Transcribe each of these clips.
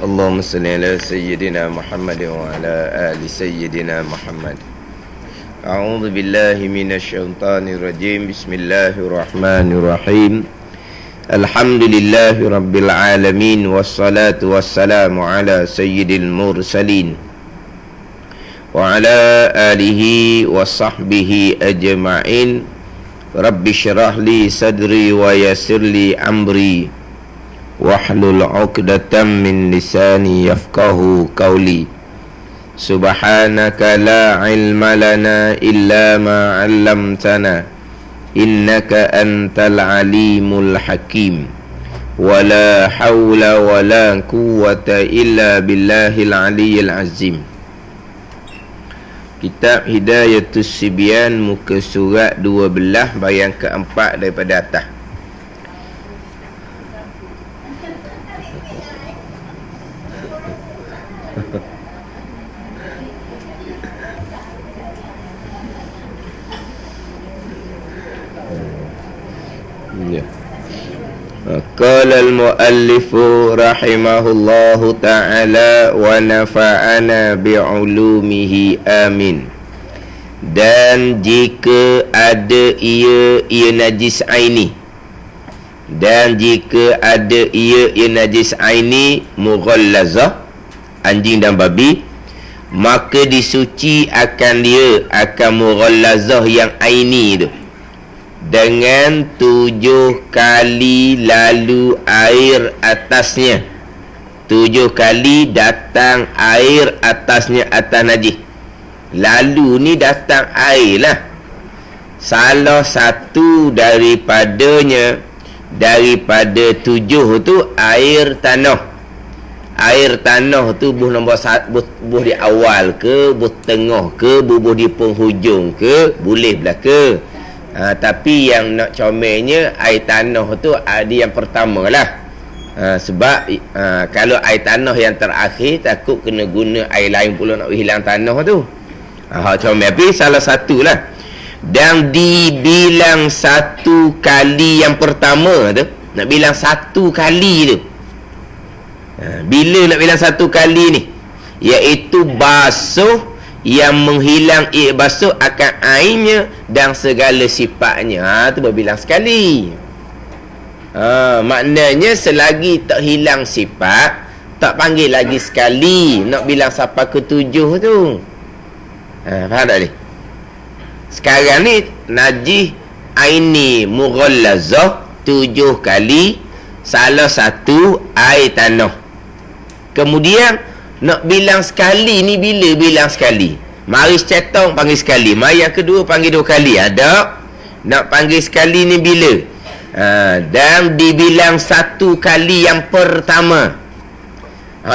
اللهم صل على سيدنا محمد وعلى آل سيدنا محمد. أعوذ بالله من الشيطان الرجيم. بسم الله الرحمن الرحيم. الحمد لله رب العالمين، والصلاة والسلام على سيد المرسلين وعلى آله وصحبه أجمعين. رب اشرح لي صدري ويسر لي أمري wahlul 'uqdatam min lisani yafqahu qawli. Subhanaka la ilma lana illa ma 'allamtana innaka antal alimul hakim. Wala hawla wala quwwata illa billahil aliyyil azim. Kitab Hidayatus Sibyan, muka surat 12, bayan keempat daripada atas. Qala al-muallif rahimahullahu ta'ala wa nafa'ana bi'ulumihi amin. Dan jika ada ia najis aini, dan jika ada ia najis aini mughallazah, anjing dan babi, maka disuci akan dia, akan mughallazah yang aini itu dengan 7 kali lalu air atasnya. 7 kali datang air atasnya, atas najis. Lalu ni datang air lah. Salah satu daripadanya, daripada 7 tu air tanah. Air tanah tu buh nombor 1, buh di awal ke, buh tengah ke, buh di penghujung ke, boleh belaka. Tapi yang nak comelnya air tanah tu ada yang pertama lah. Sebab kalau air tanah yang terakhir, takut kena guna air lain pula nak hilang tanah tu. Comel. Tapi salah satu lah. Dan dibilang 1 kali yang pertama tu, nak bilang 1 kali tu. Bila nak bilang 1 kali ni, iaitu basuh yang menghilang basuh akan airnya dan segala sifatnya. Tu berbilang sekali. Maknanya selagi tak hilang sifat, tak panggil lagi sekali. Nak bilang sampai ke 7 tu. Faham tak ni? Sekarang ni najis aini mughallazah 7 kali, salah satu air tanah. Kemudian nak bilang sekali ni bila bilang sekali? Mari secetong panggil sekali. Mari yang kedua panggil 2 kali. Ada. Nak panggil sekali ni bila? Dan dibilang 1 kali yang pertama.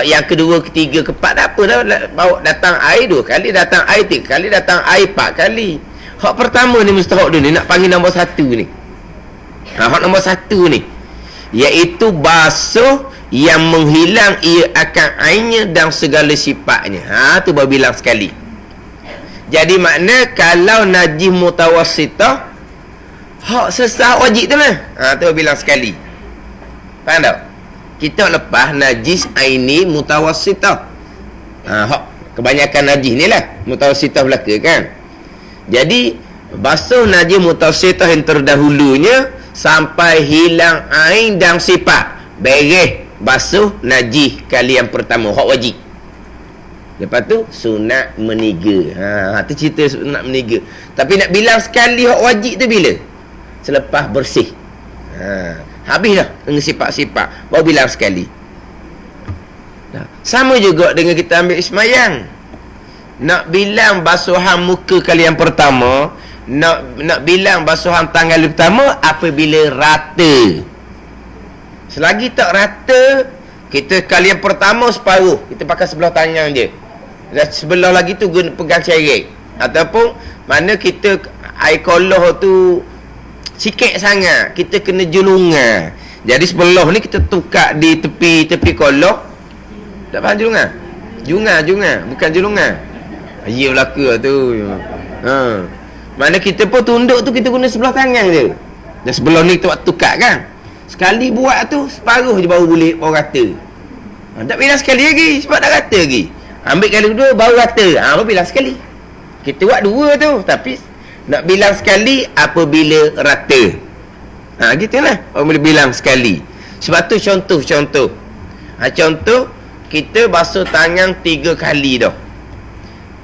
Yang kedua, ketiga, keempat, tak apa dah. Bawa datang air 2 kali, datang air 3 kali, datang air 4 kali. Hak pertama ni mustahak dulu ni, nak panggil nombor 1 ni. Hak nombor 1 ni, iaitu basuh yang menghilang ia akan airnya dan segala sifatnya. Tu baru bilang sekali. Jadi makna kalau najis mutawassitah, hak sesah wajib tu lah. Tu baru bilang sekali. Faham tak? Kita lepas najis aini mutawassitah. Hak kebanyakan najis ni lah mutawassitah belaka kan. Jadi basuh najis mutawassitah yang terdahulunya sampai hilang air dan sifat. Beres basuh najis kali yang pertama, hak wajib. Lepas tu sunat meniga. Tu cerita sunat meniga. Tapi nak bilang sekali hak wajib tu bila? Selepas bersih. Habis dah dengan sifat-sifat, baru bilang sekali. Sama juga dengan kita ambil ismayang. Nak bilang basuhan muka kali yang pertama, nak bilang basuhan tangan kali pertama apabila rata. Selagi tak rata, kita kali yang pertama separuh, kita pakai sebelah tangan je. Dan sebelah lagi tu guna pegang cerek. Ataupun mana kita air koloh tu sikit sangat, kita kena julungan. Jadi sebelah ni kita tukar di tepi koloh. Tak faham julungan? Jungan, bukan julungan. Ya belaka tu. Mana kita pun tunduk tu kita guna sebelah tangan je. Dan sebelah ni kita buat tukar kan. Sekali buat tu separuh je baru boleh orang rata. Tak bilang sekali lagi sebab nak rata lagi. Ambil kali kedua baru rata. Baru bilang sekali. Kita buat dua tu, tapi nak bilang sekali apabila rata. Gitulah. Apabila bilang sekali. Sebab tu contoh. Contoh kita basuh tangan 3 kali dah.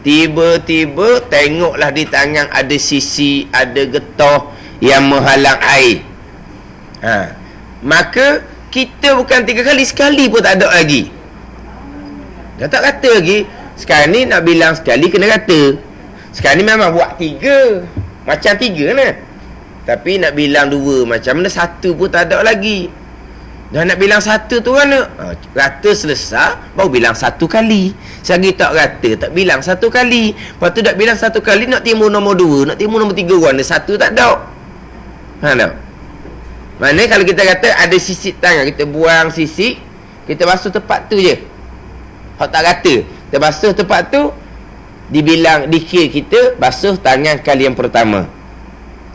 Tiba-tiba tengoklah di tangan ada sisi, ada getah yang menghalang air. Maka kita bukan 3 kali, sekali pun tak ada lagi. Dah tak kata lagi. Sekarang ni nak bilang sekali kena kata. Sekarang ni memang buat 3. Macam 3 lah. Tapi nak bilang 2 macam mana 1 pun tak ada lagi. Dah nak bilang 1 tu kan rata selesai baru bilang 1 kali. Selagi tak rata tak bilang 1 kali. Lepas tu nak bilang 1 kali nak timbul nombor 2, nak timbul nombor 3 warna 1 tak ada. Tak? Mana kalau kita kata ada sisik tangan, kita buang sisik, kita basuh tempat tu je. Hak tak rata, kita basuh tempat tu, dibilang dikir kita basuh tangan kali yang pertama.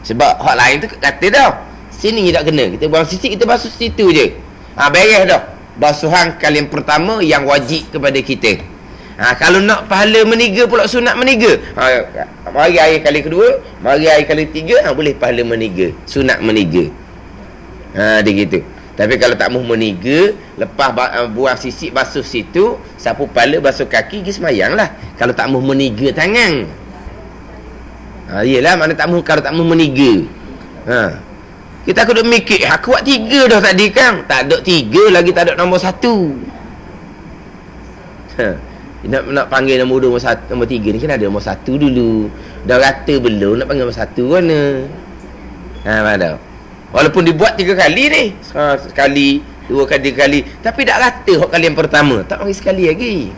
Sebab hak lain tu kata dah sini tak kena, kita buang sisik, kita basuh situ je. Beres dah basuhan kali yang pertama yang wajib kepada kita. Kalau nak pahala meniga pula, sunat meniga, mari air kali kedua, mari air kali ketiga, boleh pahala meniga, sunat meniga. Dia gitu. Tapi kalau tak mahu meniga, lepas buang sisik basuh situ, sapu kepala basuh kaki, pergi semayang lah. Kalau tak mahu meniga tangan. Yelah, mana tak mahu, kalau tak mahu meniga. Kita aku duk mikir, aku buat 3 dah tadi kan. Tak ada 3 lagi, tak ada nombor 1. Nak panggil nombor 2, nombor 3 ni kan ada nombor 1 dulu. Dah rata belum, nak panggil nombor 1 mana? Mana? Walaupun dibuat 3 kali ni, sekali, 2 kali, 3 kali, tapi tak rata hak kali yang pertama, tak panggil sekali lagi.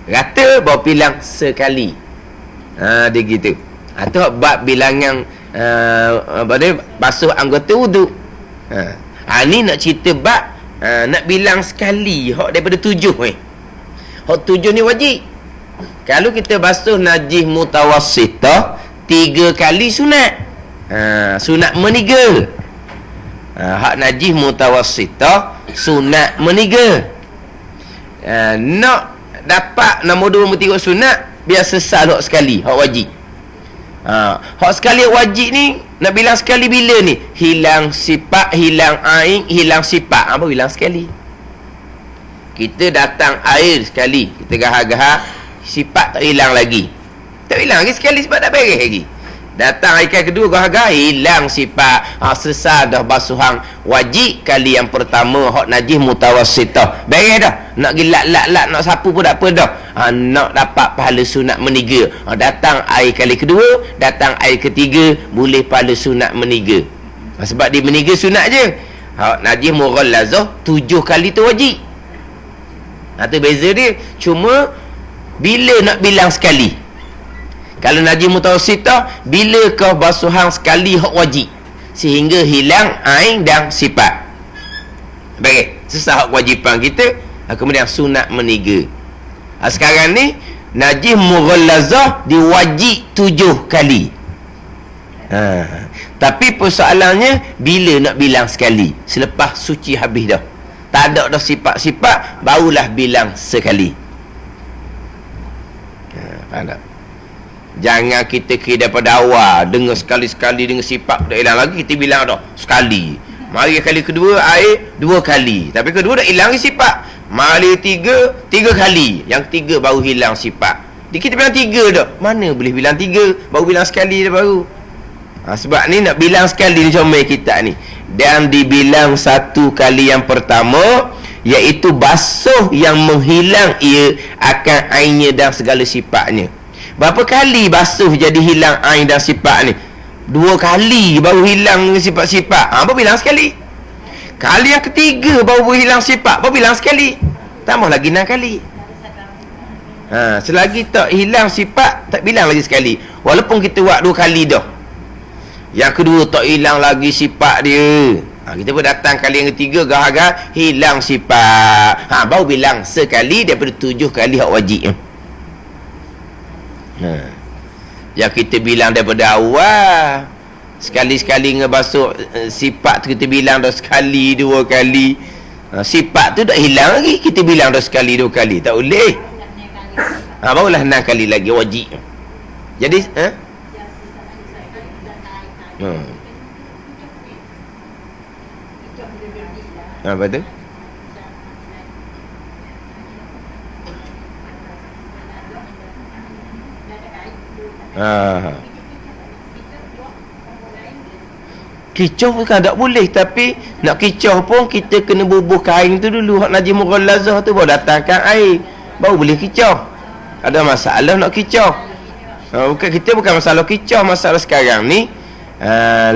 Rata baru bilang sekali. Dia gitu. Atau bab bilangan basuh anggota wuduk. Ni nak cerita bab nak bilang sekali hak daripada 7 Hak 7 ni wajib. Kalau kita basuh najis mutawassitah 3 kali sunat. Sunat meniga. Hak najis mutawassitah sunat meniga. Nak dapat nombor 2 nombor 3 sunat, biar sesal hak sekali, hak wajib. Hak sekali wajib ni nak bilang sekali bila ni? Hilang sifat, hilang air, hilang sifat. Apa bilang sekali? Kita datang air sekali, kita gahar-gahar, sifat tak hilang lagi. Tak hilang lagi sekali sebab tak beres lagi. Datang air kali kedua, gahar-gahar, hilang sifat. Selesai dah basuhan wajib kali yang pertama, hak najis mutawassitah. Beres dah. Nak pergi lat-lat-lat, nak sapu pun tak apa dah. Nak dapat pahala sunat meniga. Datang air kali kedua, datang air ketiga, boleh pahala sunat meniga. Sebab dia meniga sunat je. Hak najis mughallazah 7 kali tu wajib. Tu beza dia. Cuma bila nak bilang sekali. Kalau najis mutawassitah, bila kau basuhan sekali hak wajib, sehingga hilang air dan sifat. Baik, sesat hak kewajipan kita, kemudian sunat meniga. Sekarang ni najis mughallazah diwajib 7 kali. Tapi persoalannya bila nak bilang sekali? Selepas suci habis dah, tak ada dah sifat-sifat, barulah bilang sekali. Faham tak? Jangan kita kira daripada awal, dengar sekali-sekali dengan sifat dah hilang lagi, kita bilang dah sekali. Mari kali kedua air 2 kali, tapi kedua dah hilang sifat. Mari 3 kali, yang ketiga baru hilang sifat. Kita bilang 3 dah, mana boleh bilang 3, baru bilang sekali dah baru. Sebab ni nak bilang sekali ni comel kita ni. Dan dibilang 1 kali yang pertama, iaitu basuh yang menghilang ia akan airnya dan segala sifatnya. Berapa kali basuh jadi hilang air dan sifat ni? 2 kali baru hilang sifat-sifat. Baru bilang sekali. Kali yang ketiga baru hilang sifat, baru bilang sekali. Tambah lagi 6 kali. Selagi tak hilang sifat, tak bilang lagi sekali. Walaupun kita buat 2 kali dah. Yang kedua tak hilang lagi sifat dia. Kita pun datang kali yang ketiga, gahar-gahar, hilang sifat. Baru bilang sekali daripada 7 kali hak wajib. Yang kita bilang daripada awal, sekali-sekali ngebasuh sifat tu kita bilang dah sekali, 2 kali. Sifat tu tak hilang lagi. Kita bilang dah sekali, 2 kali. Tak boleh. Barulah 6 kali lagi wajib. Jadi, apa tu? Kicau bukan tak boleh, tapi nak kicau pun kita kena bubuh kain tu dulu. Hak najis mughallazah tu baru datangkan air, baru boleh kicau. Ada masalah nak kicau. Bukan masalah kicau. Masalah sekarang ni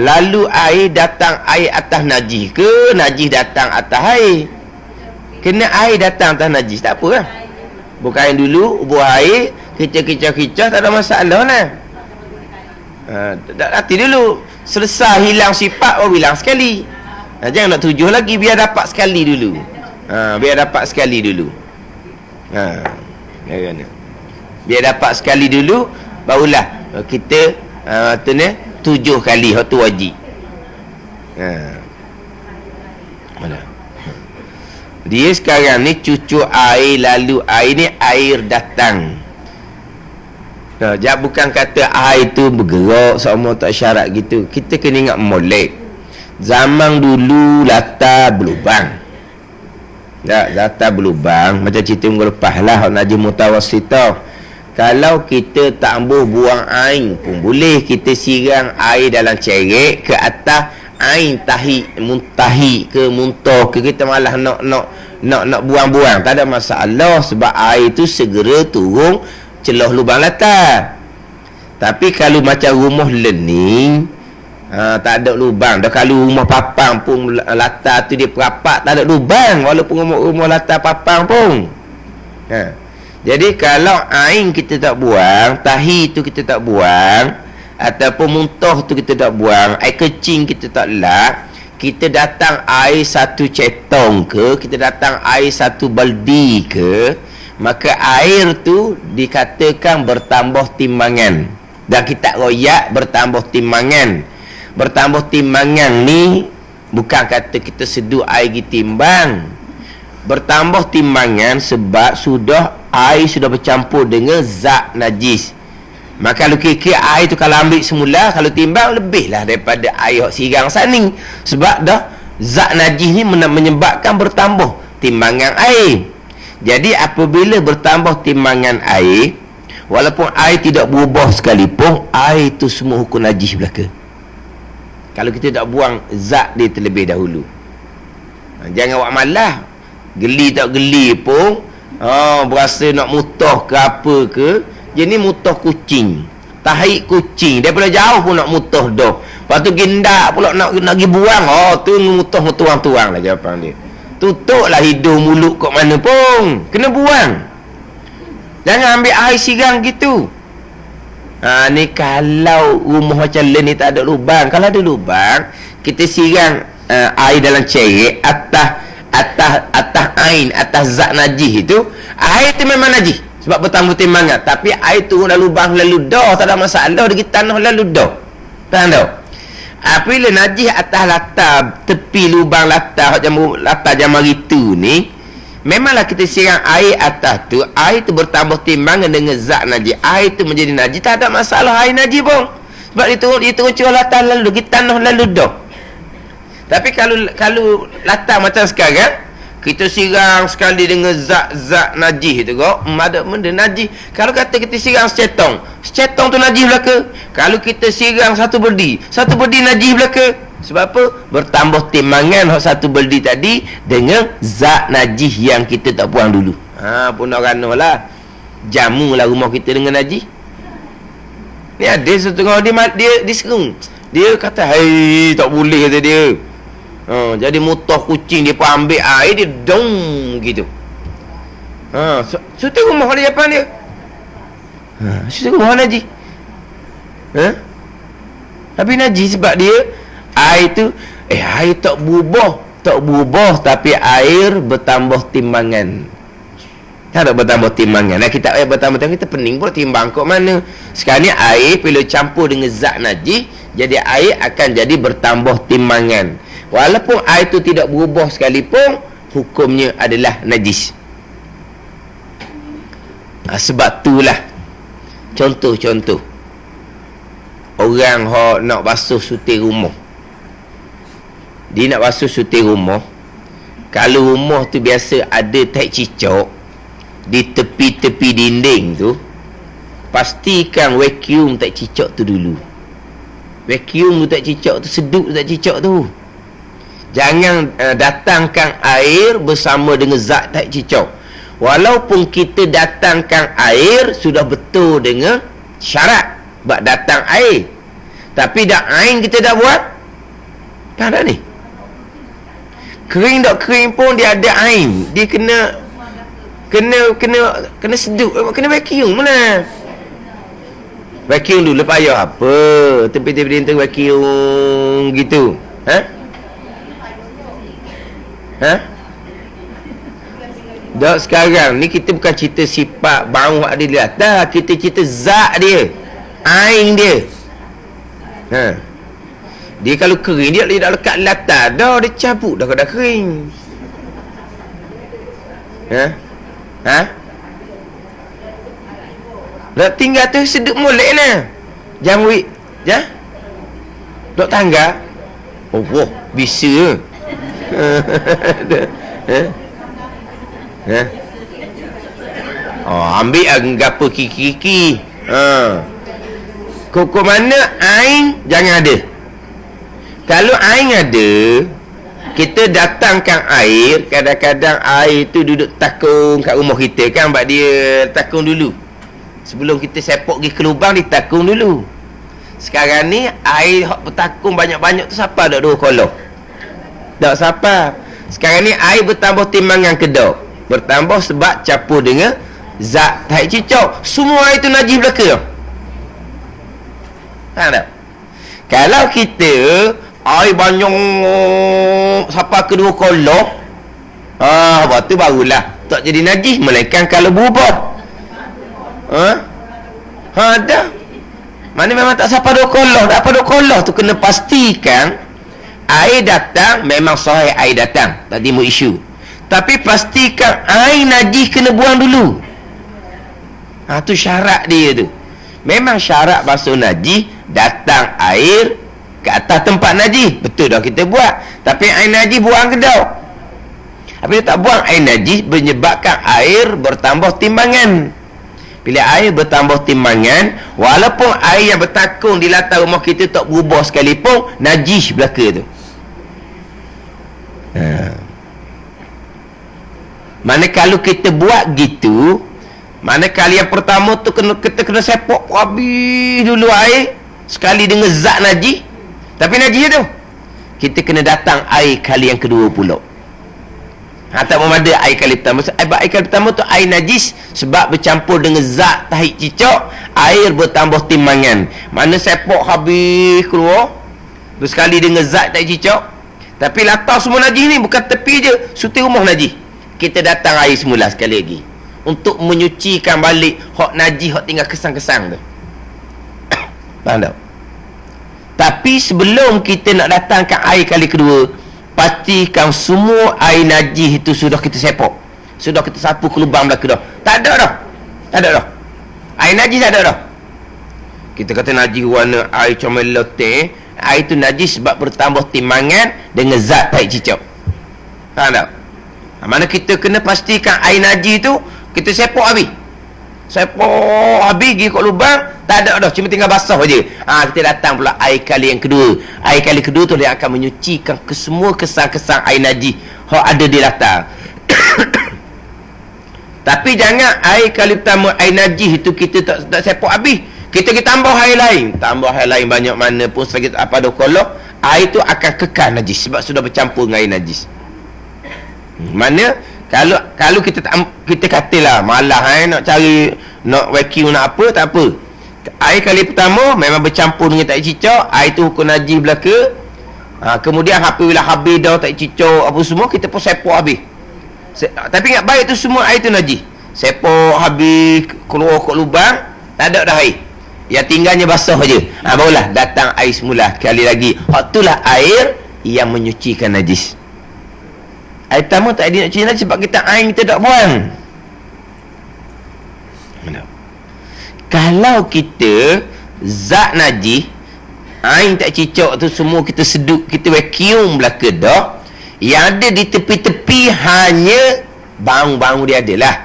lalu air datang air atas najis ke najis datang atas air. Kena air datang atas najis, tak apa lah. Bubuh kain dulu, bubuh air, kita kicau-kicau, tak ada masalah lah. Hati dulu. Selesai hilang sifat, bilang sekali. Jangan nak 7 lagi, biar dapat sekali dulu. Biar dapat sekali dulu, barulah kita 7 kali. Hak tu wajib. Dia sekarang ni cucuk air, lalu air ni air datang. Bukan kata air tu bergerak semua tak syarat gitu. Kita kena ingat molek. Zaman dulu latar berlubang. Latar berlubang macam cerita minggu lepas lah, najis mutawassitah. Kalau kita tak ambuh buang air pun boleh. Kita siram air dalam cerek ke atas air muntahi ke muntah ke, kita malah nak buang-buang, tak ada masalah, sebab air tu segera turun celah lubang latar. Tapi kalau macam rumah learning, tak ada lubang dah. Kalau rumah papang pun latar tu dia perapat, tak ada lubang walaupun rumah latar papang pun. Jadi kalau air kita tak buang, tahi tu kita tak buang, ataupun muntah tu kita tak buang, air kecing kita tak lap, kita datang air 1 cetong ke, kita datang air 1 baldi ke, maka air tu dikatakan bertambah timbangan. Dan kita royak bertambah timbangan. Bertambah timbangan ni bukan kata kita seduh air pergi timbang. Bertambah timbangan sebab air sudah bercampur dengan zat najis. Maka kalau kira air tu kalau ambil semula, kalau timbang lebihlah daripada air sirang sani. Sebab dah zat najis ni menyebabkan bertambah timbangan air. Jadi apabila bertambah timbangan air, walaupun air tidak berubah sekalipun, air itu semua hukum najis belaka. Kalau kita tak buang zat dia terlebih dahulu. Jangan awak malah. Geli tak geli pun, berasa nak mutah ke apa ke, jadi mutah kucing, tahi kucing, daripada jauh pun nak mutah dah. Lepas tu gendak pula nak pergi buang, tu mutah tuang-tuang lah jawapan dia. Tutuplah hidung mulut kat mana pun, kena buang. Jangan ambil air sirang gitu. Ni kalau rumah macam ni tak ada lubang. Kalau ada lubang, kita sirang air dalam cerek atas air, atas zat najis itu. Air tu memang najis sebab bertambah timbangan, tapi air turun dalam lubang lalu dah, tak ada masalah, di tanah lalu dah. Faham tak? Apabila najis atas latar, tepi lubang latar jamar itu ni, memanglah kita siram air atas tu, air tu bertambah timbangan dengan zat najis, air tu menjadi najis, tak ada masalah air najis pun, sebab dia turun curah latar lalu, di tanah lalu dah. Tapi kalau latar macam sekarang, kita siram sekali dengan zat-zat najis tu kok, ada benda najis. Kalau kata kita siram secetong tu najis belaka. Kalau kita siram satu berdi najis belaka. Sebab apa? Bertambah timbangan satu berdi tadi dengan zat najis yang kita tak buang dulu. Pun nak rana lah, jamu lah rumah kita dengan najis. Ni ada setengah dia diserung. Dia kata, "Hei, tak boleh," kata dia. Jadi mutah kucing dia pun ambil air dia dong gitu. Suatu rumah dia apa dia? Suatu rumah najis. Tapi najis sebab dia air tu air tak berubah tapi air bertambah timbangan. Tak bertambah timbangan. Kita air bertambah timbangan, kita pening pula timbang kok mana. Sekarang ni air bila campur dengan zat najis, jadi air akan jadi bertambah timbangan. Walaupun air itu tidak berubah sekalipun, hukumnya adalah najis. Sebab itulah contoh-contoh orang nak basuh sutir rumah. Dia nak basuh sutir rumah, kalau rumah tu biasa ada tai cicak di tepi-tepi dinding tu, pastikan vacuum tak cicak tu dulu. Vacuum tu tak cicak tu, sedut tak cicak tu. Jangan datangkan air bersama dengan zat tak cicak. Walaupun kita datangkan air sudah betul dengan syarat buat datang air, tapi dah air kita dah buat, faham tak ni? Kering tak kering pun dia ada air, dia kena sedut, kena vacuum mana. Vacuum dulu payah apa? Tepi-tepi dia vacuum gitu. Dah sekarang ni kita bukan cerita sifat bau ada di atas, kita cerita zat dia, air dia. Dia kalau kering dia dah lekat latar dah, dia cabut dah kering. Nak tinggal tu sedut molek lah. Jamwi dok tangga. Oh wah, bisa. Ambil apa kiki-kiki. Kok mana air jangan ada. Kalau air ada, kita datangkan air. Kadang-kadang air tu duduk takung kat rumah kita kan, sebab dia takung dulu. Sebelum kita sepok pergi ke lubang, ditakung dulu. Sekarang ni air hak bertakung banyak-banyak tu siapa dak 2 kolor? Tak siapa. Sekarang ni air bertambah timbangan kedok. Bertambah sebab campur dengan zat tai cicak. Semua air tu najis belaka. Faham tak? Kalau kita air banyak siapa ke 2 kolor, lepas tu barulah tak jadi najis, melainkan kalau berubah. Dah. Mana memang tak siapa 2 kolor. Tak apa 2 kolor tu kena pastikan air datang, memang sahih air datang, tak timbul isu. Tapi pastikan air najis kena buang dulu. Tu syarat dia tu. Memang syarat basuh najis, datang air ke atas tempat najis. Betul dah kita buat. Tapi air najis buang ke tak? Apabila tak buang air najis, menyebabkan air bertambah timbangan. Bila air bertambah timbangan, walaupun air yang bertakung di latar rumah kita tak berubah sekalipun, najis belaka tu. Mana kalau kita buat gitu, mana kali yang pertama tu kita kena sepok habis dulu air sekali dengan zat najis. Tapi najis tu kita kena datang air kali yang kedua pula. Tak memada air kali pertama. Air kali pertama tu air najis sebab bercampur dengan zat tahi cicak, air bertambah timbangan. Mana sepok habis keluar terus sekali dengan zat tahi cicak. Tapi latar semua najis ni, bukan tepi je sutir rumah najis. Kita datang air semula sekali lagi untuk menyucikan balik hak najis, hak tinggal kesang-kesang tu. Faham tak? Tapi sebelum kita nak datangkan air kali kedua, pastikan semua air najis itu sudah kita sepok, sudah kita sapu ke lubang belaka dah. Tak ada dah. Air najis tak ada dah. Kita kata najis warna air comel loteng, air itu najis sebab bertambah timbangan dengan zat tai cicak. Faham tak? Mana kita kena pastikan air najis tu kita sepok habis. Sepok habis pergi kat lubang, tak ada dah, cuma tinggal basah je. Kita datang pula air kali yang kedua. Air kali kedua tu dia akan menyucikan ke semua kesang-kesang air najis hak ada di latar. Tapi jangan air kali pertama air najis itu kita tak sepok habis, kita tambah air lain. Tambah air lain banyak mana pun selagi apa ada kolor, air tu akan kekal najis sebab sudah bercampur dengan air najis. Mana kalau kita katalah malah nak cari nak vacuum nak apa, tak apa. Air kali pertama memang bercampur dengan tai cicak, air tu hukum najis belaka. Kemudian apabila habis dah tai cicak apa semua, kita pun sepok habis. Tapi ingat baik tu semua air tu najis. Sepok habis keluar kat lubang, tak ada dah air. Yang tinggalnya basah je. Barulah datang air semula sekali lagi. Itulah air yang menyucikan najis. Air pertama tak ada nak cuci najis sebab kita air kita tak buang. Kalau kita zat najis, air tak cicak tu semua kita sedut, kita vacuum belaka dah. Yang ada di tepi-tepi hanya bau-bau dia ada lah.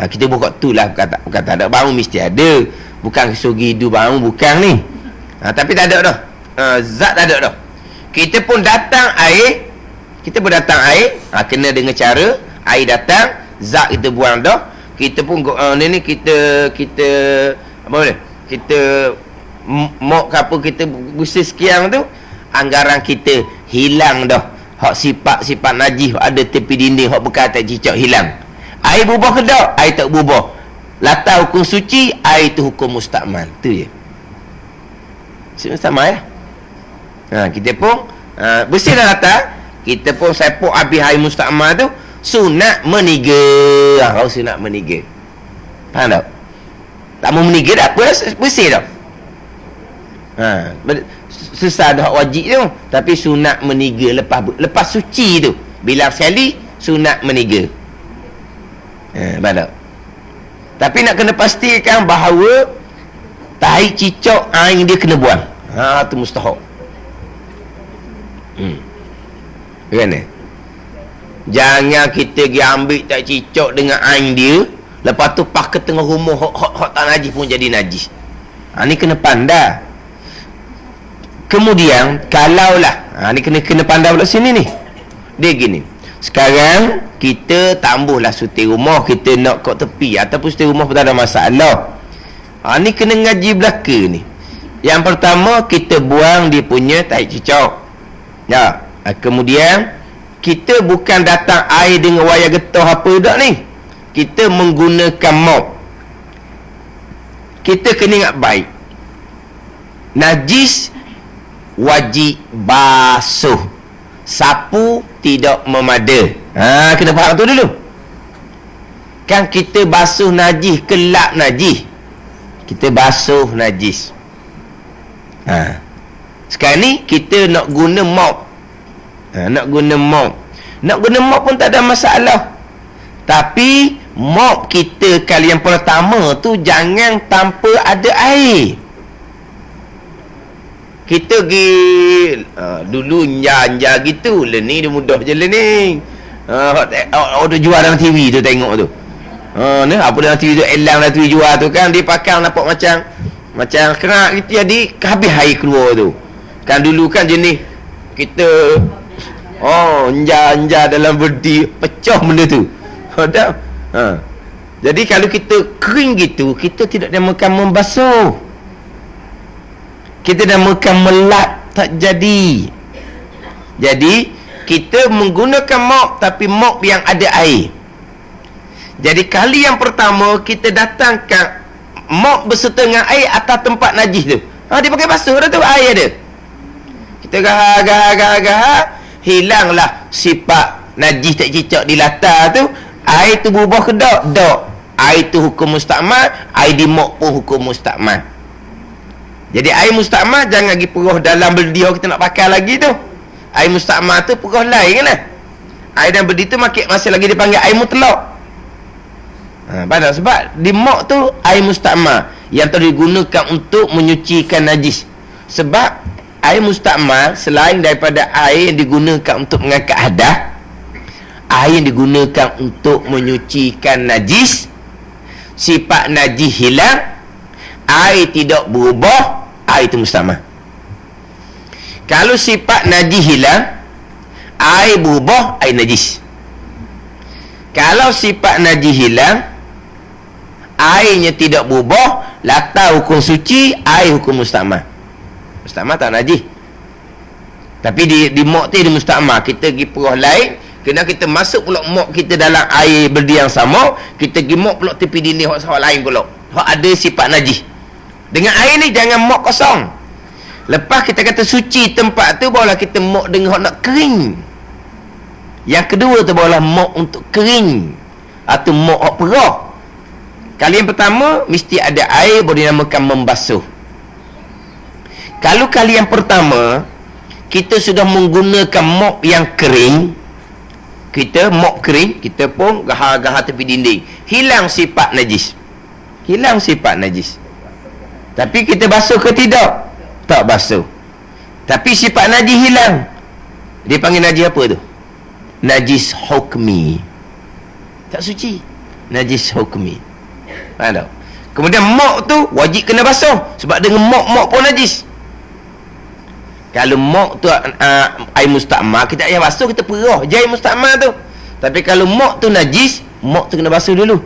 Kita buka tu lah, bukan tak ada bau mesti ada. Bukan sugi hidu bau, bukan ni. Tapi tak ada dah. Zat tak ada dah. Kita pun datang air, kena dengan cara air datang, zat kita buang dah. Kita pun ni kita apa boleh? Kita mok ke apa kita bersih sekian tu, anggaran kita hilang dah. Hak sifat-sifat najis ada tepi dinding, hak bekas tak cicak hilang. Air berubah ke tak? Air tak berubah. Latar hukum suci, air tu hukum mustakmal. Tu je. Sama ya. Kita pun bersih dah latar, kita pun sepuk habis air mustakmal tu, sunat meniga. Kalau sunat meniga, faham tak? Tak mau meniga dah apa, bersih dah. Sesat dah wajib tu, tapi sunat meniga lepas suci tu. Bila sekali sunat meniga. Faham tak? Tapi nak kena pastikan bahawa tahi cicak air dia kena buang. Tu mustahak. Kan? Jangan kita pergi ambil tak cicak dengan air dia, lepas tu pas ke tengah rumah hak tak najis pun jadi najis. Ni kena pandai. Kemudian kalaulah ni kena pandai pula sini ni. Dia gini. Sekarang kita tambuhlah suti rumah, kita nak kat tepi ataupun suti rumah pun tak ada masalah. Ni kena ngaji belaka ni. Yang pertama kita buang dia punya tahi cicak. Ya. Kemudian kita bukan datang air dengan wayar getah apa dak ni. Kita menggunakan mop. Kita kena ingat baik. Najis wajib basuh. Sapu tidak memada. Kena faham tu dulu. Kan kita basuh najis, kelak najis. Kita basuh najis. Sekarang ni kita nak guna mop. Nak guna mop pun tak ada masalah. Tapi mop kita kali yang pertama tu jangan tanpa ada air. Kita pergi dulu njah gitu lah ni, dia mudah je lah ni. Dia jual dalam TV tu, tengok tu. Ni apa dalam TV tu, elang dalam TV jual tu kan, dia pakai nampak macam kerak gitu, jadi habis air keluar tu. Kan dulu kan jenis kita njah dalam berdi, pecah benda tu. Jadi kalau kita kering gitu, kita tidak namakan membasuh, kita namakan melap, tak jadi. Jadi kita menggunakan mop, tapi mop yang ada air. Jadi kali yang pertama kita datangkan mop berserta dengan air atas tempat najis tu. Dia pakai basuh dah tu, air ada. Kita gahar, hilanglah sifat najis tak cicak di latar tu. Air tu berubah ke tak? Tak. Air tu hukum mustakmal, air di mop pun hukum mustakmal. Jadi air mustakmal jangan pergi peroh dalam berdi kita nak pakai lagi tu. Air mustakmal tu peroh lain kan lah. Air dalam berdi tu masih lagi dipanggil air mutlak. Padahal sebab di mop tu air mustakmal yang digunakan untuk menyucikan najis. Sebab air mustakmal selain daripada air yang digunakan untuk mengangkat hadas, air yang digunakan untuk menyucikan najis, sifat najis hilang, air tidak berubah, air itu mustakmal. Kalau sifat najis hilang, air berubah, air najis. Kalau sifat najis hilang, airnya tidak berubah, latar hukum suci, air hukum mustakmal. Mustakmal tak najis. Tapi di mok tu di mustakmal, kita pergi peroh lain, kena kita masuk pula mok kita dalam air berdi yang sama, kita pergi mok pula tepi dinding hak lain pula, hak ada sifat najis. Dengan air ni jangan mok kosong. Lepas kita kata suci tempat tu, barulah kita mok dengan hak nak kering. Yang kedua tu barulah mok untuk kering, atau mok hak perah. Kali yang pertama mesti ada air, baru dinamakan membasuh. Kalau kali yang pertama kita sudah menggunakan mop yang kering, kita mop kering, kita pun gahar-gahar tepi dinding, hilang sifat najis. Hilang sifat najis. Tapi kita basuh ke tidak? Tak basuh. Tapi sifat najis hilang. Dia panggil najis apa tu? Najis hukmi. Tak suci. Najis hukmi. Faham tak? Kemudian mop tu wajib kena basuh, sebab dengan mop pun najis. Kalau mop tu air mustakmal, kita tak payah basuh, kita perah je air mustakmal tu. Tapi kalau mop tu najis, mop tu kena basuh dulu.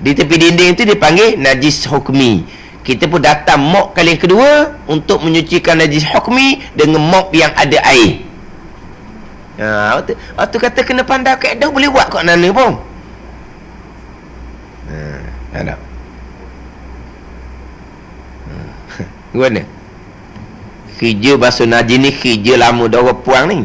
Di tepi dinding tu dipanggil najis hukmi. Kita pun datang mop kali yang kedua untuk menyucikan najis hukmi dengan mop yang ada air. Waktu kata kena pandai kaedah, boleh buat kat mana pun. Ada. Gimana? Kerja basuh najis ni kerja lama dah orang puang ni.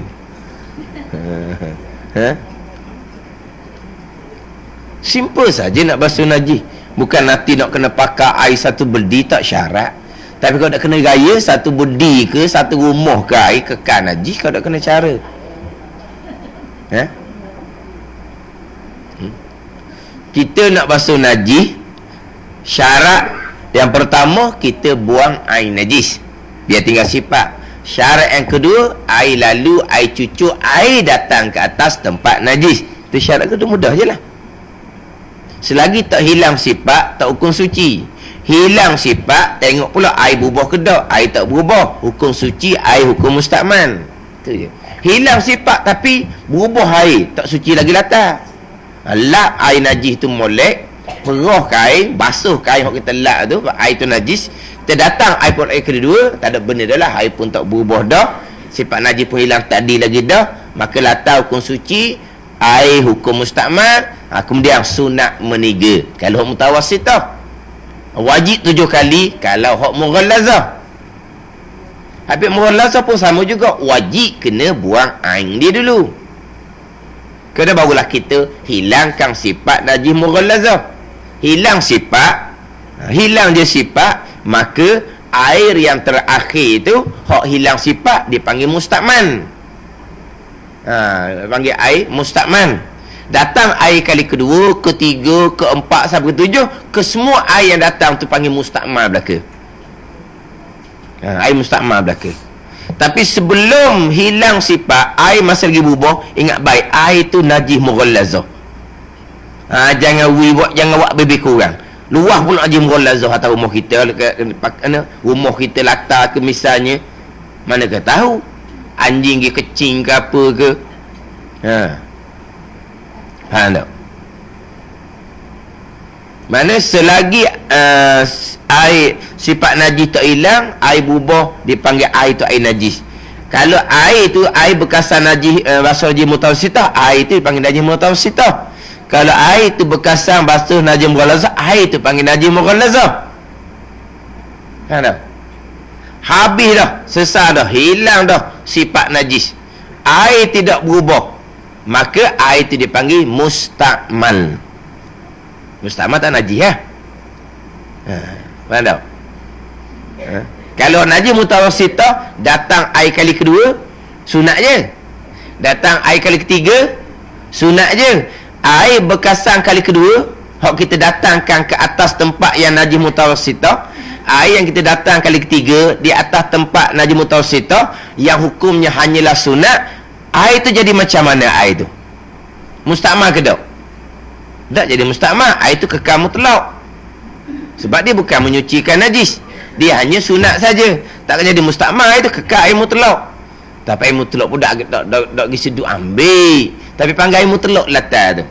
Simple saja nak basuh najis. Bukan nanti nak kena pakai air satu berdi, tak syarat. Tapi kalau nak kena gaya, satu berdi ke satu rumah ke air kekal najis, kalau nak kena cara. Kita nak basuh najis, syarat yang pertama kita buang air najis, biar tinggal sifat. Syarat yang kedua, air lalu, air cucuk, air datang ke atas tempat najis. Itu syarat kedua, mudah je lah. Selagi tak hilang sifat, tak hukum suci. Hilang sifat, tengok pula air berubah ke tak. Air tak berubah, hukum suci, air hukum mustakman. Itu je. Hilang sifat tapi berubah air, tak suci lagi latar. Lap air najis tu molek, perah kain, basuh kain yang kita lap tu, air tu najis. Kita datang air pun air kedua, tak ada benda dah lah, air pun tak berubah dah, sifat najis pun hilang tadi lagi dah. Maka latar hukum suci, air hukum mustakmal. Kemudian sunat meniga. Kalau hak mutawassitah wajib 7 kali. Kalau hak mughallazah, habis mughallazah pun sama juga, wajib kena buang air dia dulu. Kena barulah kita hilangkan sifat najis mughallazah. Hilang sifat, hilang je sifat, maka air yang terakhir tu hak hilang sifat dipanggil mustakman. Panggil air mustakman. Datang air kali kedua, ketiga, keempat sampai ketujuh, ke semua air yang datang tu panggil mustakmal belaka. Air mustakmal belaka. Tapi sebelum hilang sifat, air masih lagi berubah, ingat baik, air tu najis mughallazah. Jangan buat lebih kurang. Luah pula najis mughallazah atas rumah kita, rumah kita latar ke misalnya, mana ke tahu anjing ke kecing ke apa ke. Faham tak? Mana selagi air sifat najis tak hilang, air berubah, dipanggil air tu air najis. Kalau air tu air bekasan najis, basuh najis mutawassitah, air tu dipanggil najis mutawassitah. Kalau air tu bekasan basuh najis mughallazah, air tu panggil najis mughallazah. Faham tak? Habis dah, sesat dah, hilang dah sifat najis, air tidak berubah, maka air itu dipanggil mustakmal. Mustakmal tak najis faham tak? Kalau najis mutawassitah, datang air kali kedua, sunat je. Datang air kali ketiga, sunat je. Air bekasan kali kedua, hak kita datangkan ke atas tempat yang najis mutawassitah, air yang kita datang kali ketiga di atas tempat najis mutawassitah yang hukumnya hanyalah sunat, air tu jadi macam mana air tu? Mustakmal ke tak? Tak jadi mustakmal, air tu kekal mutlak. Sebab dia bukan menyucikan najis, dia hanya sunat saja. Tak jadi mustakmal, air tu kekal air mutlak. Tapi air mutlak pun tak pergi sedut ambil. Tapi panggil air mutlak latar tu.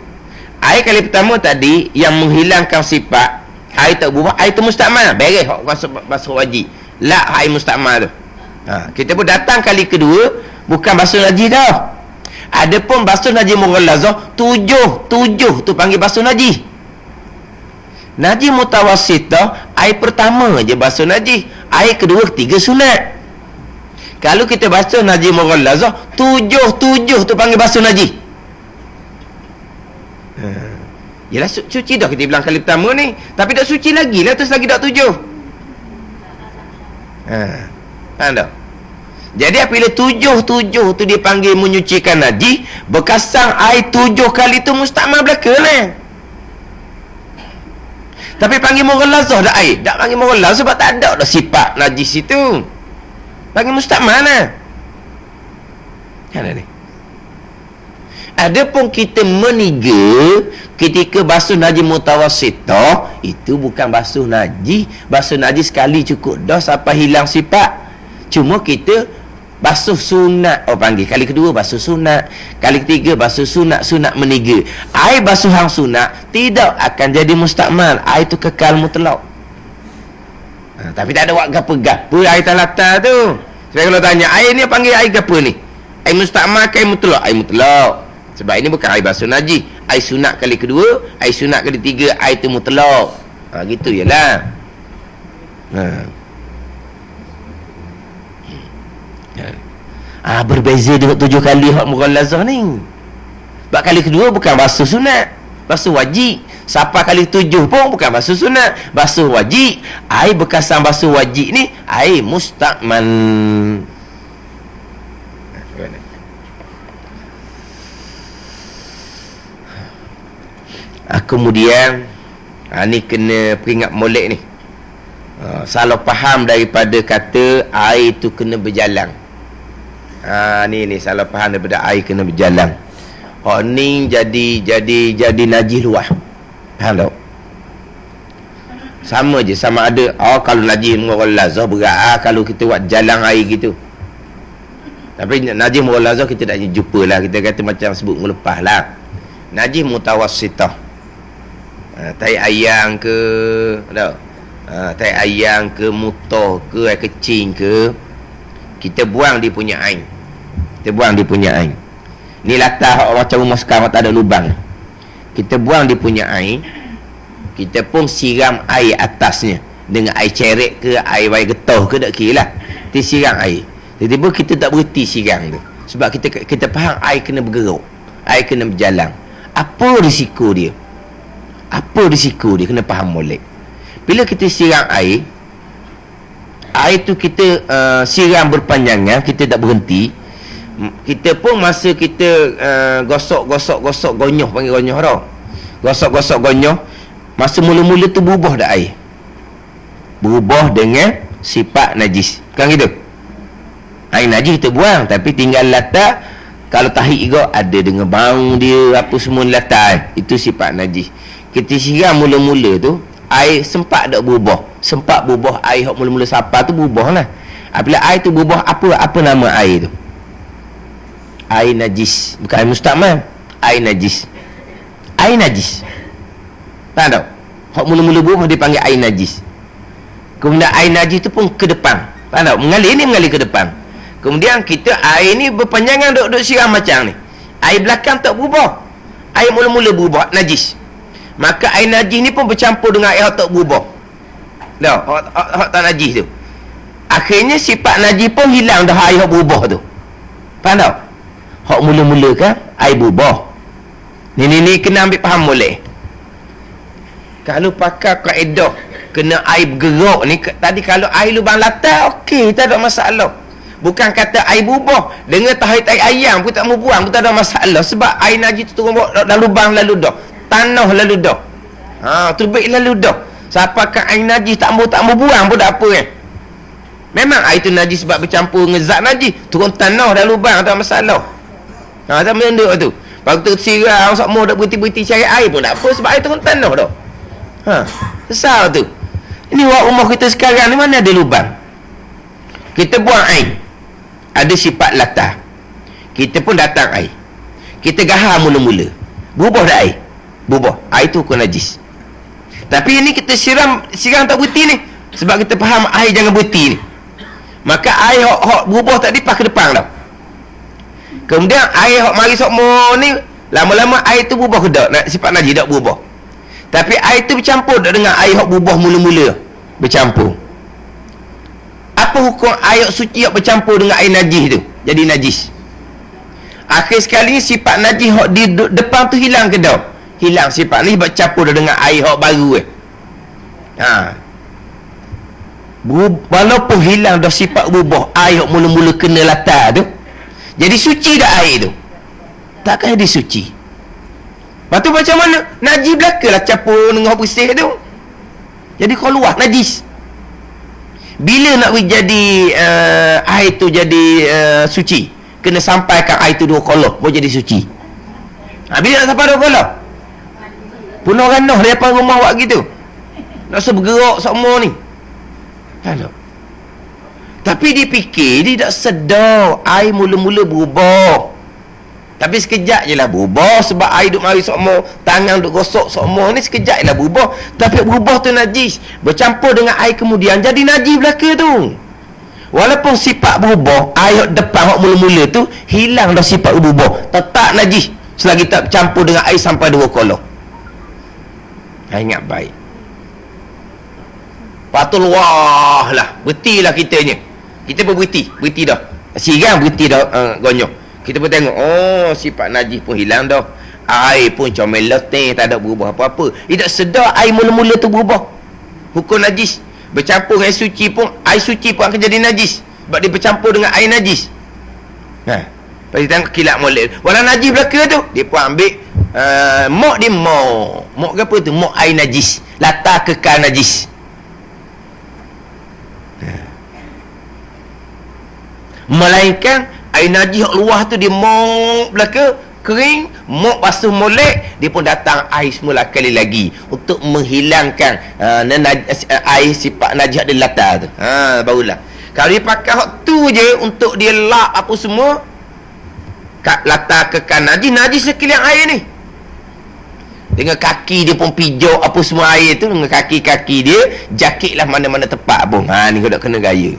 Air kali pertama tadi yang menghilangkan sifat, air tak berubah, air tu mustakmal, beres hak basuh wajib. Lak air mustakmal tu. Kita pun datang kali kedua, bukan basuh najis dah. Adapun basuh najis mughallazah, tujuh tu panggil basuh najis. Najis mutawassitah, air pertama je basuh najis, air kedua, ketiga sunat. Kalau kita basuh najis mughallazah, tujuh tu panggil basuh najis. Yalah suci dah kita bilang kali pertama ni, tapi tak suci lagi lah, terus lagi dak 7. Faham tak? Jadi apabila 7 tu dipanggil menyucikan najis, berkasang air 7 kali tu mustakmal belaka lah. Tapi panggil mughalazah dah air. Tak panggil mughalazah sebab tak ada dah sifat najis itu. Panggil mustakmal lah. Ada ni. Adapun kita meniga ketika basuh najis mutawassithah, itu bukan basuh najis. Basuh najis sekali cukup dah sampai hilang sifat. Cuma kita basuh sunat. Oh, panggil kali kedua basuh sunat, kali ketiga basuh sunat, sunat meniga. Air basuhan sunat tidak akan jadi mustakmal. Air tu kekal mutlak. Tapi tak ada buat gapa-gapa air talata tu. Saya kalau tanya, air ni panggil air gapa ni? Air mustakmal ke air mutlak? Air mutlak. Sebab ini bukan air basuh najis. Air sunat kali kedua, air sunat kali tiga, air tu mutlak. Gitu jelah. Berbeza dengan 7 kali hak mughalazah ni. Sebab kali kedua bukan basuh sunat, basuh wajib. Sampai kali 7 pun bukan basuh sunat, basuh wajib. Air bekasan basuh wajib ni air mustakmal. Kemudian ni kena peringat molek ni. Salah faham daripada kata air tu kena berjalan. Ni salah faham daripada air kena berjalan. Ni jadi najis luah. Faham tak? Sama je, sama ada kalau najis mughalazah berat kalau kita buat jalan air gitu. Tapi najis mughalazah kita tak jumpa lah. Kita kata macam sebut melepas lah. Najis mutawassithah, tai ayam ke, tai ayam ke, mutoh ke, air kecing ke, kita buang dia punya air. Kita buang dia punya air. Ni latah macam rumah sekarang tak ada lubang. Kita buang dia punya air. Kita pun siram air atasnya dengan air cerek ke, air getah ke, tak kira lah. Kita siram air. Tiba-tiba kita tak berhenti siram tu. Sebab kita faham air kena bergerak, air kena berjalan. Apa risiko dia? Apa risiko dia? Kena faham molek. Bila kita siram air tu kita siram berpanjangan, kita tak berhenti. Kita pun masa kita gosok gonyoh, panggil gonyoh tau. Gosok gonyoh, masa mula-mula tu berubah dah air. Berubah dengan sifat najis. Bukan gitu? Air najis kita buang, tapi tinggal latar. Kalau tahik juga ada dengan bau dia, apa semua latar. Itu sifat najis. Kita siram mula-mula tu, air sempat tak berubah. Sempat berubah air yang mula-mula sapa tu berubah lah. Apabila air tu berubah, apa nama air tu? Air najis. Bukan air mustakmal, air najis. Air najis. Faham tak? Yang mula-mula berubah dia panggil air najis. Kemudian air najis tu pun ke depan. Faham tak? Mengalir ke depan. Kemudian kita air ni berpanjangan duk siram macam ni. Air belakang tak berubah. Air mula-mula berubah, najis. Maka air najis ni pun bercampur dengan air tak berubah. Dah, hak tak najis tu. Akhirnya sifat najis pun hilang dah air hak berubah tu. Faham tak? Hak mula-mula kan air berubah. Ni kena ambil faham boleh. Kalau pakai kaedah kena air bergerak ni, tadi kalau air lubang latar okey, tak ada masalah. Bukan kata air berubah dengan tahi ayam pun tak mau buang pun tak ada masalah. Sebab air najis tu turun dalam lubang lalu dah, tanah lalu dah, terbit lalu dah. Siapa kan air najis tak mau buang pun tak apa kan. Memang air tu najis sebab bercampur dengan zat najis, turun tanah dalam lubang tak ada masalah. Sama benda tu. Lepas tu siram semua dak berhenti-berhenti cari air pun tak apa sebab air turun tanah dah. Besar tu. Ini rumah kita sekarang ni mana ada lubang. Kita buang air, ada sifat latah. Kita pun datang air, kita gahar mula-mula, berubah dah air. Berubah, air tu hukum najis. Tapi ini kita siram tak berhenti ni, sebab kita faham air jangan berhenti ni. Maka air hok berubah tadi pas ke depan dah. Kemudian air hok mari sokmo ni, lama-lama air tu berubah ke tak? Sifat najis tak berubah. Tapi air tu bercampur tak dengan air hok berubah mula-mula, bercampur. Apa hukum air suci yang bercampur dengan air najis tu? Jadi najis. Akhir sekali sifat najis hok di depan tu hilang ke tak? Hilang sifat ni bercampur dengan air hok baru Walaupun hilang dah sifat berubah, air mula-mula kena latar tu, jadi suci dah air tu? Takkan jadi suci. Lepas tu macam mana? Najis belaka lah campur dengan bersih tu. Jadi keluar najis. Bila nak jadi air tu jadi suci, kena sampaikan air tu 2 kolok baru jadi suci. Bila nak sampai 2 kolok, punuh ranah di depan rumah buat gitu, nak bergerak semua ni. Tak. Tapi dia fikir, dia tak sedar air mula-mula berubah. Tapi sekejap je lah berubah, sebab air duk mari semua, tangan duk gosok semua ni, sekejap je lah berubah. Tapi berubah tu najis, bercampur dengan air kemudian jadi najis belaka tu. Walaupun sifat berubah, air depan hak mula-mula tu hilang dah sifat berubah, tetap najis selagi tak campur dengan air sampai 2 kolong. Ingat baik. Patul wah lah, berhenti lah kitanya. Kita pun berhenti dah. Sirang berhenti dah gonyok. Kita pun tengok, oh sifat najis pun hilang dah. Air pun comel letih, tak ada berubah apa-apa. Dia tak sedar air mula-mula tu berubah. Hukum najis. Bercampur dengan air suci pun, air suci pun akan jadi najis. Sebab dia bercampur dengan air najis. Lepas dia tengok kilat molek. Walau najis belaka tu, dia pun ambil mok dia mok. Mok ke apa tu? Mok air najis. Latar kekal najis. Melainkan air najis luah tu dia mok belaka, kering, mok basuh molek, dia pun datang air semula kali lagi untuk menghilangkan air sifat najis di latar tu. Barulah. Kalau dia pakai hak tu je untuk dia lap apa semua, kat latar kekal najis sekalian air ni. Dengan kaki dia pun pijak apa semua air tu, dengan kaki-kaki dia jakitlah mana-mana tempat pun. Ni kau tak kena gaya.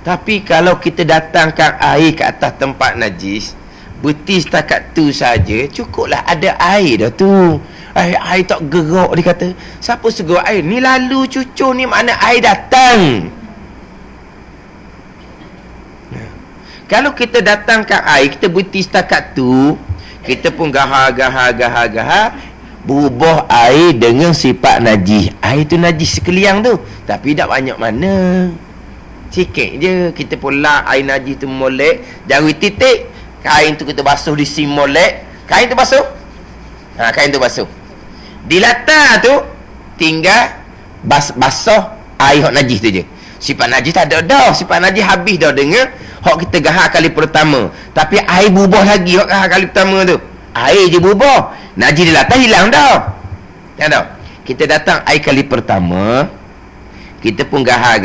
Tapi kalau kita datangkan air ke atas tempat najis, berhenti setakat tu saja, cukuplah ada air dah tu. Air tak gerak, dia kata. Siapa segerak air? Ni lalu cucur ni, mana air datang. Kalau kita datangkan air, kita berhenti setakat tu, kita pun gahar, berubah air dengan sifat najis. Air tu najis sekaliang tu, tapi tak banyak mana. Sikit je. Kita pun lap air najis tu molek, jari titik, kain tu kita basuh di sim molek, kain tu basuh, kain tu basuh. Di latar tu tinggal basuh air hak najis tu je. Sifat najis tak ada dah, sifat najis habis dah dengan hak kita gahar kali pertama. Tapi air berubah lagi hak gahar kali pertama tu. Air je berubah, najis di latar hilang dah. Tak tahu. Kita datang air kali pertama, kita pun gahar,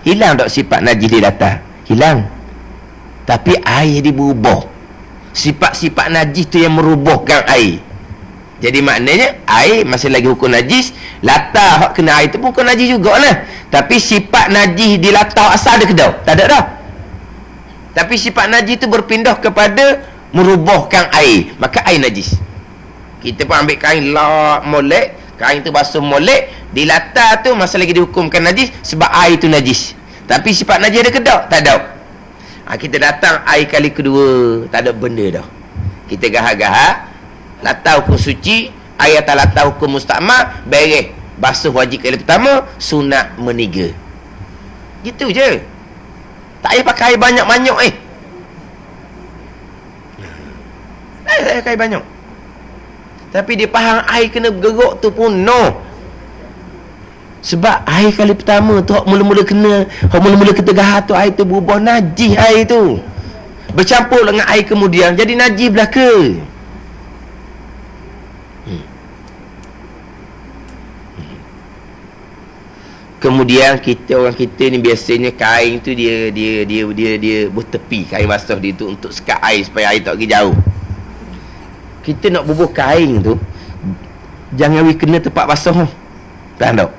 hilang tak sifat najis di latar? Hilang. Tapi air dia berubah. Sifat-sifat najis tu yang merubahkan air. Jadi maknanya air masih lagi hukum najis, latar hak kena air tu pun hukum najis juga lah. Tapi sifat najis di latar asal dia kedau? Tak ada dah. Tapi sifat najis tu berpindah kepada merubahkan air, maka air najis. Kita pun ambil kain lap molek, kain tu basuh molek, di latar tu masa lagi dihukumkan najis sebab air tu najis. Tapi sifat najis ada ke tak? Tak ada. Kita datang air kali kedua, tak ada benda dah. Kita gahar, latar hukum suci, air atas latar hukum mustakmal, beres. Basuh wajib kali pertama, sunat meniga. Gitu je. Tak payah pakai air banyak-banyak Tak payah pakai air banyak. Tapi dia faham air kena bergerak tu pun no. Sebab air kali pertama tu hak mula-mula kita gahar tu, air tu berubah najis, air tu bercampur dengan air kemudian jadi najis belaka. Kemudian orang kita ni biasanya kain tu dia bertepi, kain basuh dia tu untuk sekat air supaya air tak pergi jauh. Kita nak bubuh kain tu jangan kena tempat basuh. Faham tak?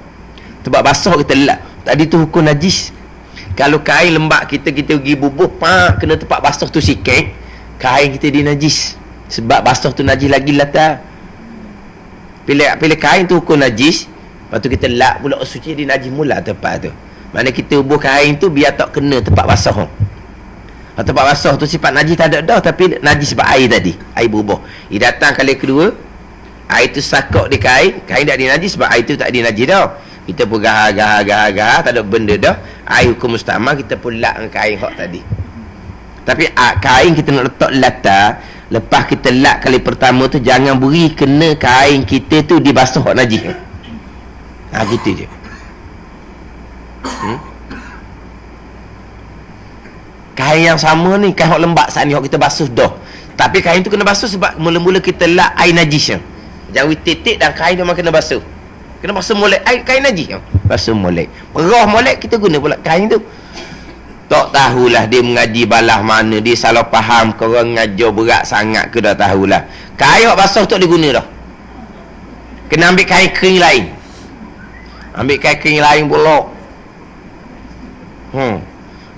Tempat basuh kita lap. Tadi tu hukum najis. Kalau kain lembab kita pergi bubuh, kena tempat basuh tu sikit, kain kita dia najis. Sebab basuh tu najis lagi latar. Bila kain tu hukum najis, lepas tu kita lap pula suci, dia najis mula tempat tu. Mana kita bubuh kain tu biar tak kena tempat basuh. Tempat basuh tu sifat najis tak ada dah, tapi najis sebab air tadi, air berubah. Dia datang kali kedua, air tu sakok di kain tak ada najis sebab air tu tak ada najis dah. Kita pun gahar, tak ada benda dah. Air hukum mustakmal, kita pun lak dengan kain hak tadi. Tapi kain kita nak letak latar, lepas kita lak kali pertama tu, jangan beri kena kain kita tu dibasuh hak najis. Gitu je. Kain yang sama ni, kain hak lembab saat ni hak kita basuh dah. Tapi kain tu kena basuh sebab mula-mula kita lak air najis. Jangan titik dan kain memang kena basuh. Kena basuh molek air kain najis. Basuh molek. Perah molek kita guna pula kain tu. Tak tahulah dia mengaji balah mana, dia salah faham, korang ngajar berat sangat ke dah tahulah. Kain hak basuh tak diguna dah. Kena ambil kain kering lain. Ambil kain kering lain pula.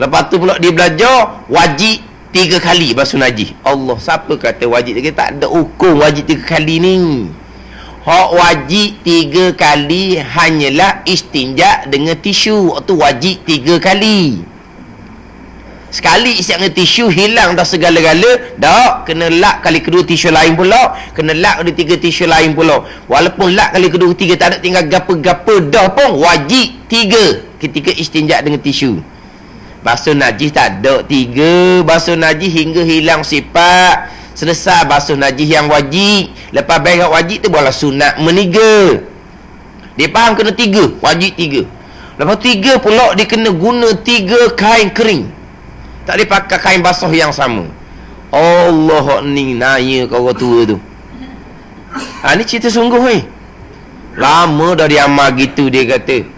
Lepas tu pula dia belajar wajib 3 kali basuh najis. Allah, siapa kata wajib 3 kali? Tak ada hukum wajib 3 kali ni. Hak wajib 3 kali hanyalah istinja dengan tisu. Itu wajib 3 kali. Sekali isi dengan tisu hilang dah segala-gala, dah kena lak kali kedua tisu lain pula, kena lak ada 3 tisu lain pula. Walaupun lak kali kedua 3 tak ada, tinggal gapa-gapa dah pun wajib 3 ketika istinja dengan tisu. Basuh najis tak ada 3, basuh najis hingga hilang sifat. Selesai basuh najis yang wajib. Lepas berak wajib tu barulah sunat meniga. Dia faham kena 3, wajib 3. Lepas 3 pula dia kena guna 3 kain kering. Tak boleh pakai kain basuh yang sama. Allah ni naya kau orang tua tu. Ni cerita sungguh lama dah dia amal gitu, dia kata.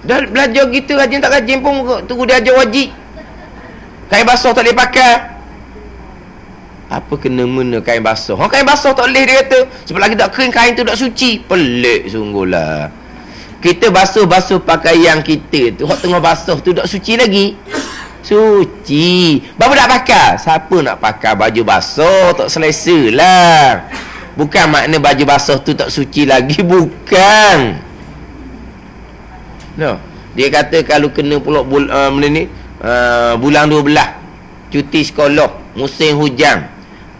Dah belajar gitu, rajin tak rajin pun tunggu dia ajar wajib. Kain basuh tak boleh pakai. Apa kena mena kain basuh? Kain basuh tak boleh, dia kata. Sebab lagi tak kering, kain tu tak suci. Pelik sungguhlah. Kita basuh-basuh pakaian kita tu, hak tengah basuh tu tak suci lagi. Suci. Baru nak pakai. Siapa nak pakai baju basuh? Tak selesa lah. Bukan makna baju basuh tu tak suci lagi. Bukan. No. Dia kata kalau kena pula bulan 12 cuti sekolah, musim hujan,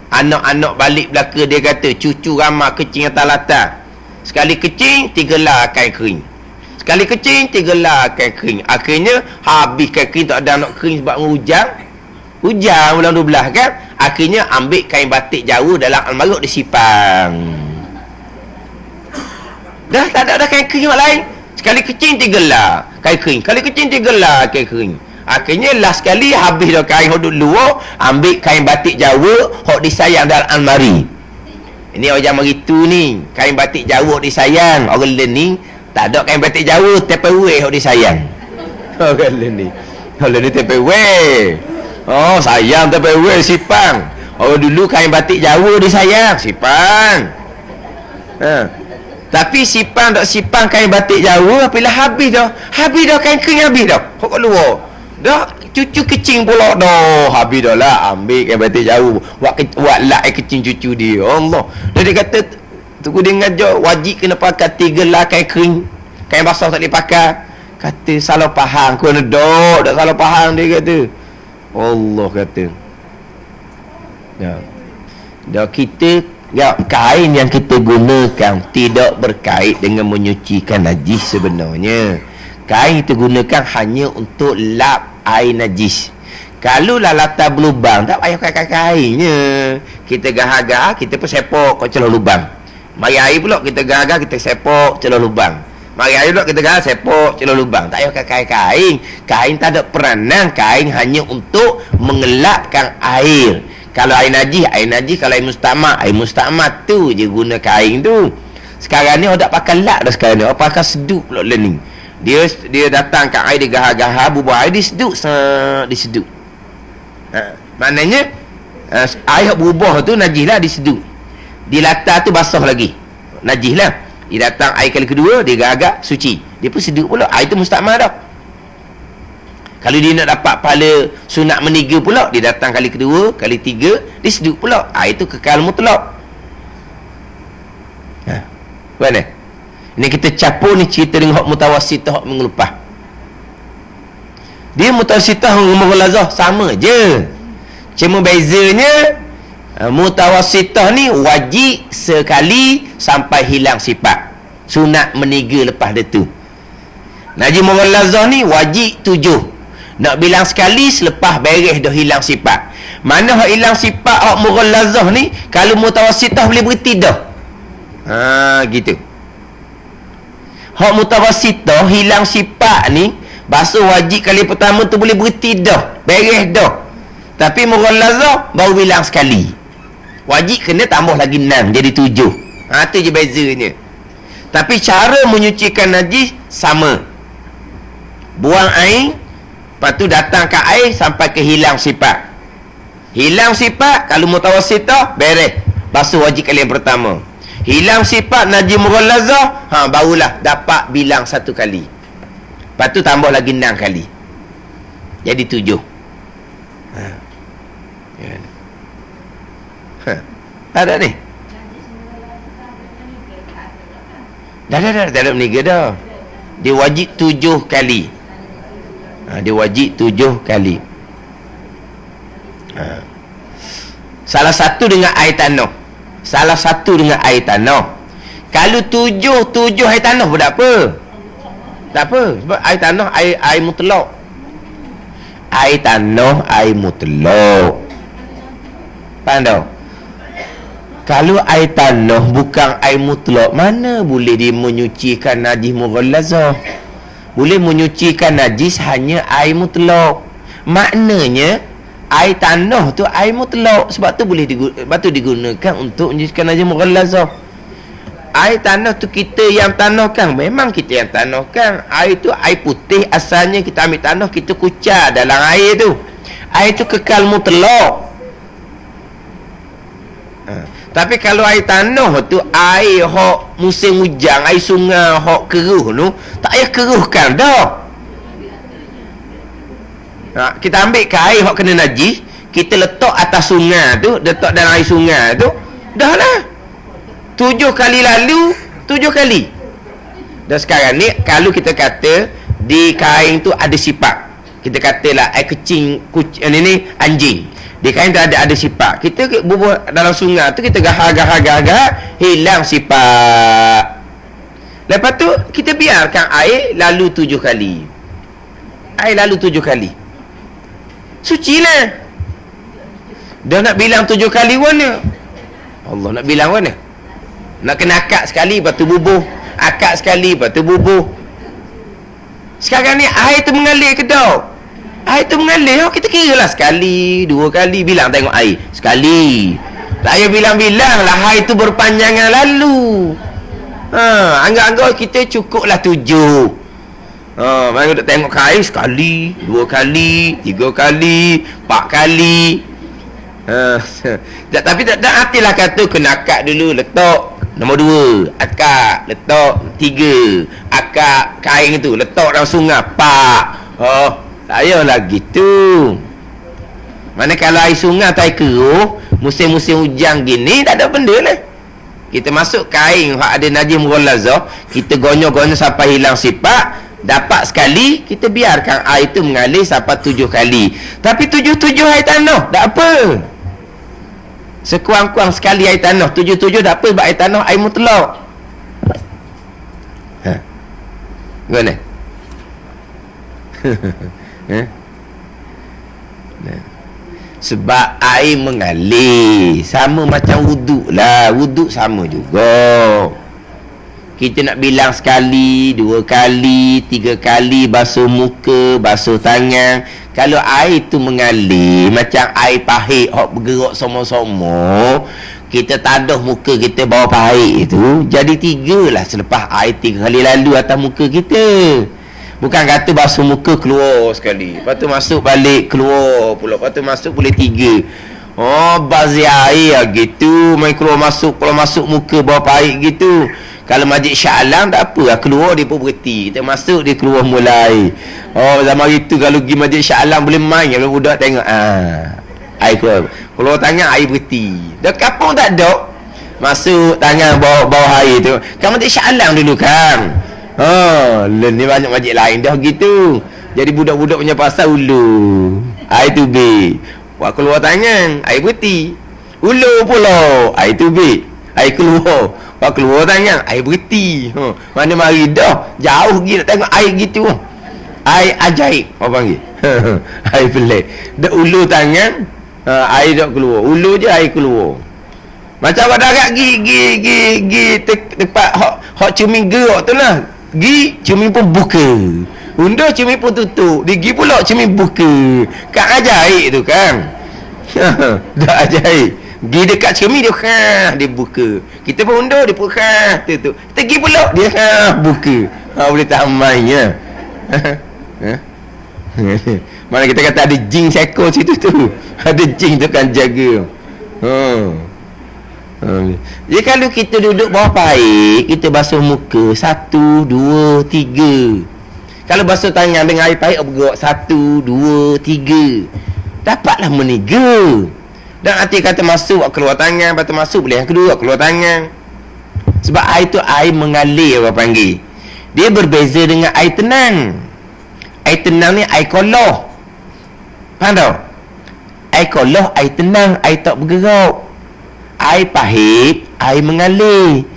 anak-anak balik belaka, dia kata cucu ramai kecing atas latar. Sekali kecing 3 lah kain kering. Sekali kecing 3 lah kain kering. Akhirnya habis kain kering, tak ada anak kering sebab hujan. Hujan bulan 12 kan. Akhirnya ambil kain batik Jawa dalam almarhum disipang. Dah tak ada kain kering lain. Sekali kecing 3 lah kain kering. Kali kecing 3 lah kain kering. Akhirnya last sekali habis dah kain hok luar, ambil kain batik Jawa hok disayang dalam almari. Ini orang zaman itu ni, kain batik Jawa hok disayang. Orang lain ni tak ada kain batik Jawa, tepewe hok disayang. Orang lain ni. Orang lain ni tepewe. Oh, sayang tepewe sipang. Orang dulu kain batik Jawa disayang, sipang. Tapi sipang tak sipang kain batik Jawa, apabila habis dah kain kering habis dah. Kok kat luar. Dah cucu kecing pula dah. Habis dah lah, ambil kain batik Jawa. Buat lak kecing cucu dia. Allah. Dia kata tunggu dia ngajar wajib kena pakai 3 lah kain kering. Kain basah tak boleh pakai. Kata salah faham. Kau nak tak salah faham, dia kata. Allah kata. Dah kita kain yang kita gunakan tidak berkait dengan menyucikan najis sebenarnya. Kain kita gunakan hanya untuk lap air najis. Kalau lah latar berlubang, tak payah pakai kainnya. Kita gahar-gahar, kita pun sepok kat celah lubang. Mari air pula kita gahar-gahar, kita sepok celah lubang. Mari air pula kita gahar, sepok celah lubang. Tak payah pakai kain. Kain tak ada peranan. Kain hanya untuk mengelapkan air. Kalau air najis, kalau air mustakmal tu je guna kain tu. Sekarang ni orang tak pakai lak dah sekarang ni. Orang pakai seduk pula learning. Dia datangkan air, dia gahar-gahar, bubuh air, dia seduk. Maknanya air berubah tu najis lah, diseduk. Di latar tu basah lagi, najis lah. Dia datang air kali kedua, dia gahar-gahar, suci. Dia pun seduk pula. Air tu mustakmal dah. Kalau dia nak dapat pahala sunat meniga pula, dia datang kali kedua, kali 3, dia seduk pula. Itu kekal mutlak. Mana? Ini kita capur ni cerita dengan hak mutawassitah, hak mengelupah. Dia mutawassitah dengan mughalazah sama je. Cuma bezanya mutawassitah ni wajib sekali sampai hilang sifat. Sunat meniga lepas dia tu. Najis mughallazah ni wajib 7. Nak bilang sekali selepas beres dah hilang sifat. Mana hak hilang sifat hak mughallazah ni, kalau mutawassitah boleh berhenti dah. Gitu. Hak mutawassitah hilang sifat ni, basuh wajib kali pertama tu boleh berhenti dah, beres dah. Tapi mughallazah baru bilang sekali. Wajib kena tambah lagi 6 jadi 7. Tu je bezanya. Tapi cara menyucikan najis sama. Buang air, lepas tu datang ke air sampai ke hilang sifat. Hilang sifat kalau mutawassitah beres, basuh wajib kali yang pertama. Hilang sifat najis mughallazah, barulah dapat bilang 1 kali. Lepas tu tambah lagi 6 kali. Jadi 7. Ada ni. Dah dalam niga dah. Dia wajib 7 kali. Dia wajib 7 kali. Salah satu dengan air tanah. Salah satu dengan air tanah. Kalau 7 air tanah pun tak apa. Tak apa. Sebab air tanah air mutlak. Air tanah air mutlak. Faham tak? Kalau air tanah bukan air mutlak, mana boleh dia menyucikan najis mughallazah? Boleh menyucikan najis hanya air mutlak. Maknanya air tanah tu air mutlak, sebab tu boleh digunakan untuk menyucikan najis mughallazah. Air tanah tu kita yang tanahkan, memang kita yang tanahkan. Air tu air putih, asalnya kita ambil tanah, kita kucar dalam air tu. Air tu kekal mutlak. Tapi kalau air tanah tu air hok musim hujan, air sungai hok keruh tu, tak payah keruhkan dah. Kita ambil ke air hok kena najis, kita letak atas sungai tu, letak dalam air sungai tu, dah lah 7 kali lalu 7 kali. Dan sekarang ni kalau kita kata di kain tu ada sifat, kita katalah air kecing ni anjing, di kain tu ada sifat, kita bubuh dalam sungai tu, kita gahar, hilang sifat. Lepas tu kita biarkan air lalu 7 kali. Air lalu 7 kali, suci lah. Dah nak bilang 7 kali mana? Allah nak bilang mana? Nak kena akad sekali, lepas tu bubuh. Akad sekali, lepas tu bubuh. Sekarang ni air tu mengalir ke tak? Air tu mengalir, kita kira lah sekali, 2 kali, bilang tengok air. Sekali. Tak payah bilang-bilang lah, air tu berpanjangan lalu. Anggap-anggap kita cukup lah 7. Mari kita tengok ke air sekali, 2 kali, 3 kali, 4 kali. Tapi tak artilah kata kena akad dulu, letak nombor 2, akad, letak 3, akad kain tu, letak dalam sungai, tak payahlah gitu. Mana kalau air sungai atau air keruh, musim-musim hujan gini, tak ada benda lah. Kita masuk kain hak ada najis mughallazah, kita gonyo-gonyo sampai hilang sifat, dapat sekali, kita biarkan air tu mengalir sampai 7 kali. Tapi 7 air tanah, tak apa. Sekurang-kurang sekali air tanah, 7 tak apa, sebab air tanah air mutlak. Gimana? Sebab air mengalir, sama macam wuduk lah. Wuduk sama juga. Kita nak bilang sekali, 2 kali, 3 kali basuh muka, basuh tangan. Kalau air tu mengalir macam air pahit hok bergerak sama-sama, kita tadah muka kita bawah pahit itu, jadi 3 lah selepas air 3 kali lalu atas muka kita. Bukan kata basuh muka keluar sekali, lepas tu masuk balik keluar pula, lepas tu masuk boleh 3. Bazir air lah gitu, main keluar masuk muka bawah pahit gitu. Kalau masjid Shah Alam tak apa lah, keluar dia pun berhenti, kita masuk dia keluar mulai. Zaman itu kalau pergi masjid Shah Alam boleh main, kalau budak tengok air keluar tangan, air berhenti. Dah kapung tak ada, masuk tangan bawah air tu. Kan masjid Shah Alam dulu kan. Ni banyak masjid lain dah gitu. Jadi budak-budak punya pasal ulu, air tubik, buat keluar tangan, air berhenti. Ulu pula, air tubik, air keluar. Pak keluar tangan, air berhenti. Mana mari dah. Jauh pergi nak tengok air gitu. Air ajaib. Apa panggil? Air pelik. Dah ulu tangan, air dah keluar. Ulu je air keluar. Macam ada agak gi tempat hok cumi gerak tu lah. Gi cumi pun buka. Undur cumi pun tutup. Digi pula cumi buka. Kan ajaib tu kan. Dah ajaib. Gi dekat cumi dia dia buka. Kita pun undur dia pun tutup. Kita gi pula dia buka. Boleh tak main ya. Mana kita kata ada jin sekor situ tu. Ada jin tu kan jaga. Jadi kalau kita duduk bawah air, kita basuh muka 1, 2, 3. Kalau basuh tangan dengan air pahit bergerak 1, 2, 3. Dapatlah meniga. Dan hati kata masuk keluar tangan, lepas tu masuk boleh yang kedua keluar tangan. Sebab air tu air mengalir orang panggil. Dia berbeza dengan air tenang. Air tenang ni air koloh. Faham tak? Air koloh, air tenang, air tak bergerak. Air pahit, air mengalir.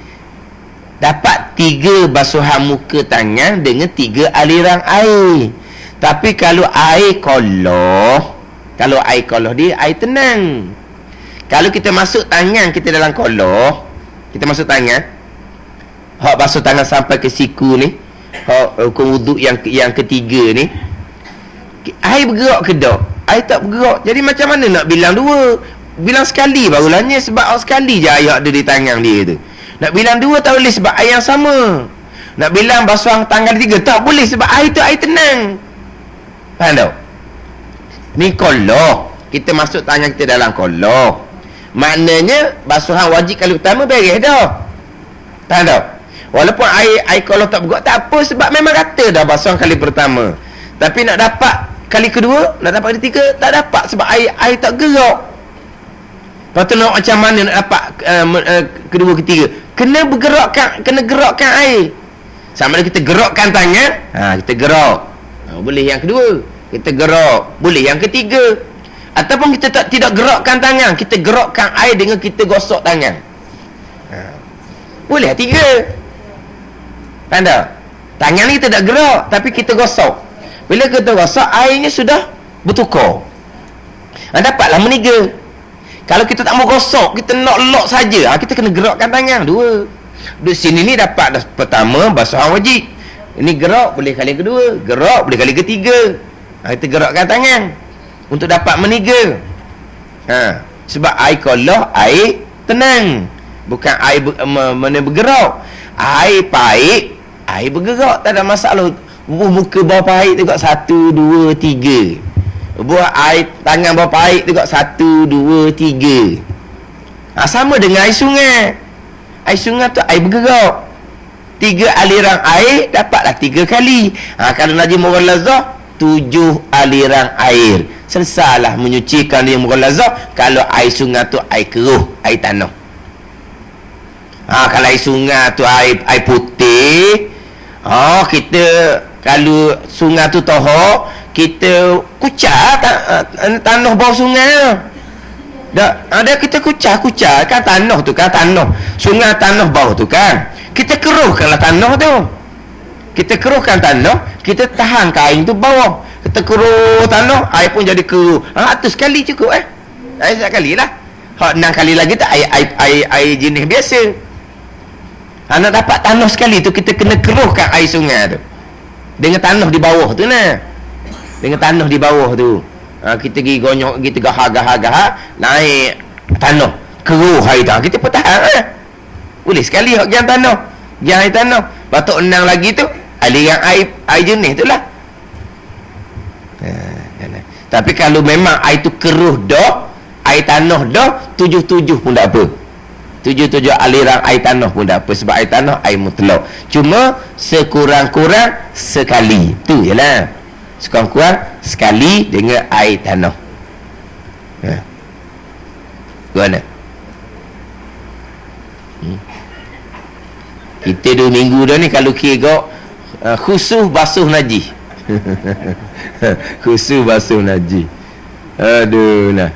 Dapat 3 basuhan muka tangan dengan 3 aliran air. Tapi kalau air koloh, dia air tenang. Kalau kita masuk tangan kita dalam koloh, kita masuk tangan, hak basuh tangan sampai ke siku ni, hak hukum wuduk yang ketiga ni, air bergerak ke tak? Air tak bergerak. Jadi macam mana nak bilang 2? Bilang sekali barulahnya, sebab sekali je air ada di tangan dia tu. Nak bilang 2 tak boleh sebab air yang sama. Nak bilang basuhan tangan 3 tak boleh sebab air tu air tenang. Faham tak? Ni koloh. Kita masuk tangan kita dalam koloh. Maknanya basuhan wajib kali pertama beres dah. Faham tak? Walaupun air koloh tak bergerak tak apa, sebab memang kata dah basuhan kali pertama. Tapi nak dapat kali kedua, nak dapat kali ketiga tak dapat sebab air tak gerak. Lepas tu nak macam mana nak dapat kedua ketiga? Kena gerakkan air. Sama ada kita gerakkan tangan, kita gerak. Boleh yang kedua. Kita gerak. Boleh yang ketiga. Ataupun kita tidak gerakkan tangan, kita gerakkan air dengan kita gosok tangan. Boleh 3. Faham tak? Tangan ni kita tak gerak, tapi kita gosok. Bila kita gosok, airnya sudah bertukar. Dapatlah meniga. Kalau kita tak mau gosok, kita nak lock saja, kita kena gerakkan tangan 2. Di sini ni dapat dah pertama basuhan wajib. Ini gerak boleh kali kedua, gerak boleh kali ketiga. Kita gerakkan tangan untuk dapat meniga. Sebab air koloh air tenang, bukan air mana bergerak. Air pahit air bergerak, tak ada masalah. Muka bawah pahit tengok 1, 2, 3. Buat air tangan bawah pahit tengok 1, 2, 3. Sama dengan air sungai. Air sungai tu air bergerak. 3 aliran air dapatlah 3 kali. Kalau najis mughalazah 7 aliran air. Selesailah menyucikan dia mughalazah. Kalau air sungai tu air keruh, air tanah. Kalau air sungai tu air putih, kita kalau sungai tu tohok, kita kucar tanah bawah sungai. Ada kita kucar kan tanah tu kan, tanah sungai, tanah bawah tu kan, kita keruhkanlah tanah tu. Kita keruhkan tanah, kita tahan kain tu bawah, kita keruh tanah, air pun jadi keruh. Tu sekali cukup air sekali lah. 6 kali lagi tu air jenis biasa. Nak dapat tanah sekali tu, kita kena keruhkan air sungai tu dengan tanah di bawah tu dengan tanah di bawah tu. Kita pergi gonyok, kita gahar naik tanah, keruh air dah, kita pun tahan. Boleh sekali yang tanah, yang air tanah. Batuk 6 lagi tu aliran air jenis tu lah. Tapi kalau memang air tu keruh dah, air tanah dah, 7 pun tak apa. 7 aliran air tanah pun tak apa, sebab air tanah air mutlak. Cuma sekurang-kurang sekali. Tu je lah. Sekurang-kurang sekali dengan air tanah. Gimana? Kita 2 minggu dah ni kalau kira khusus basuh najis. Khusus basuh najis. Aduh lah.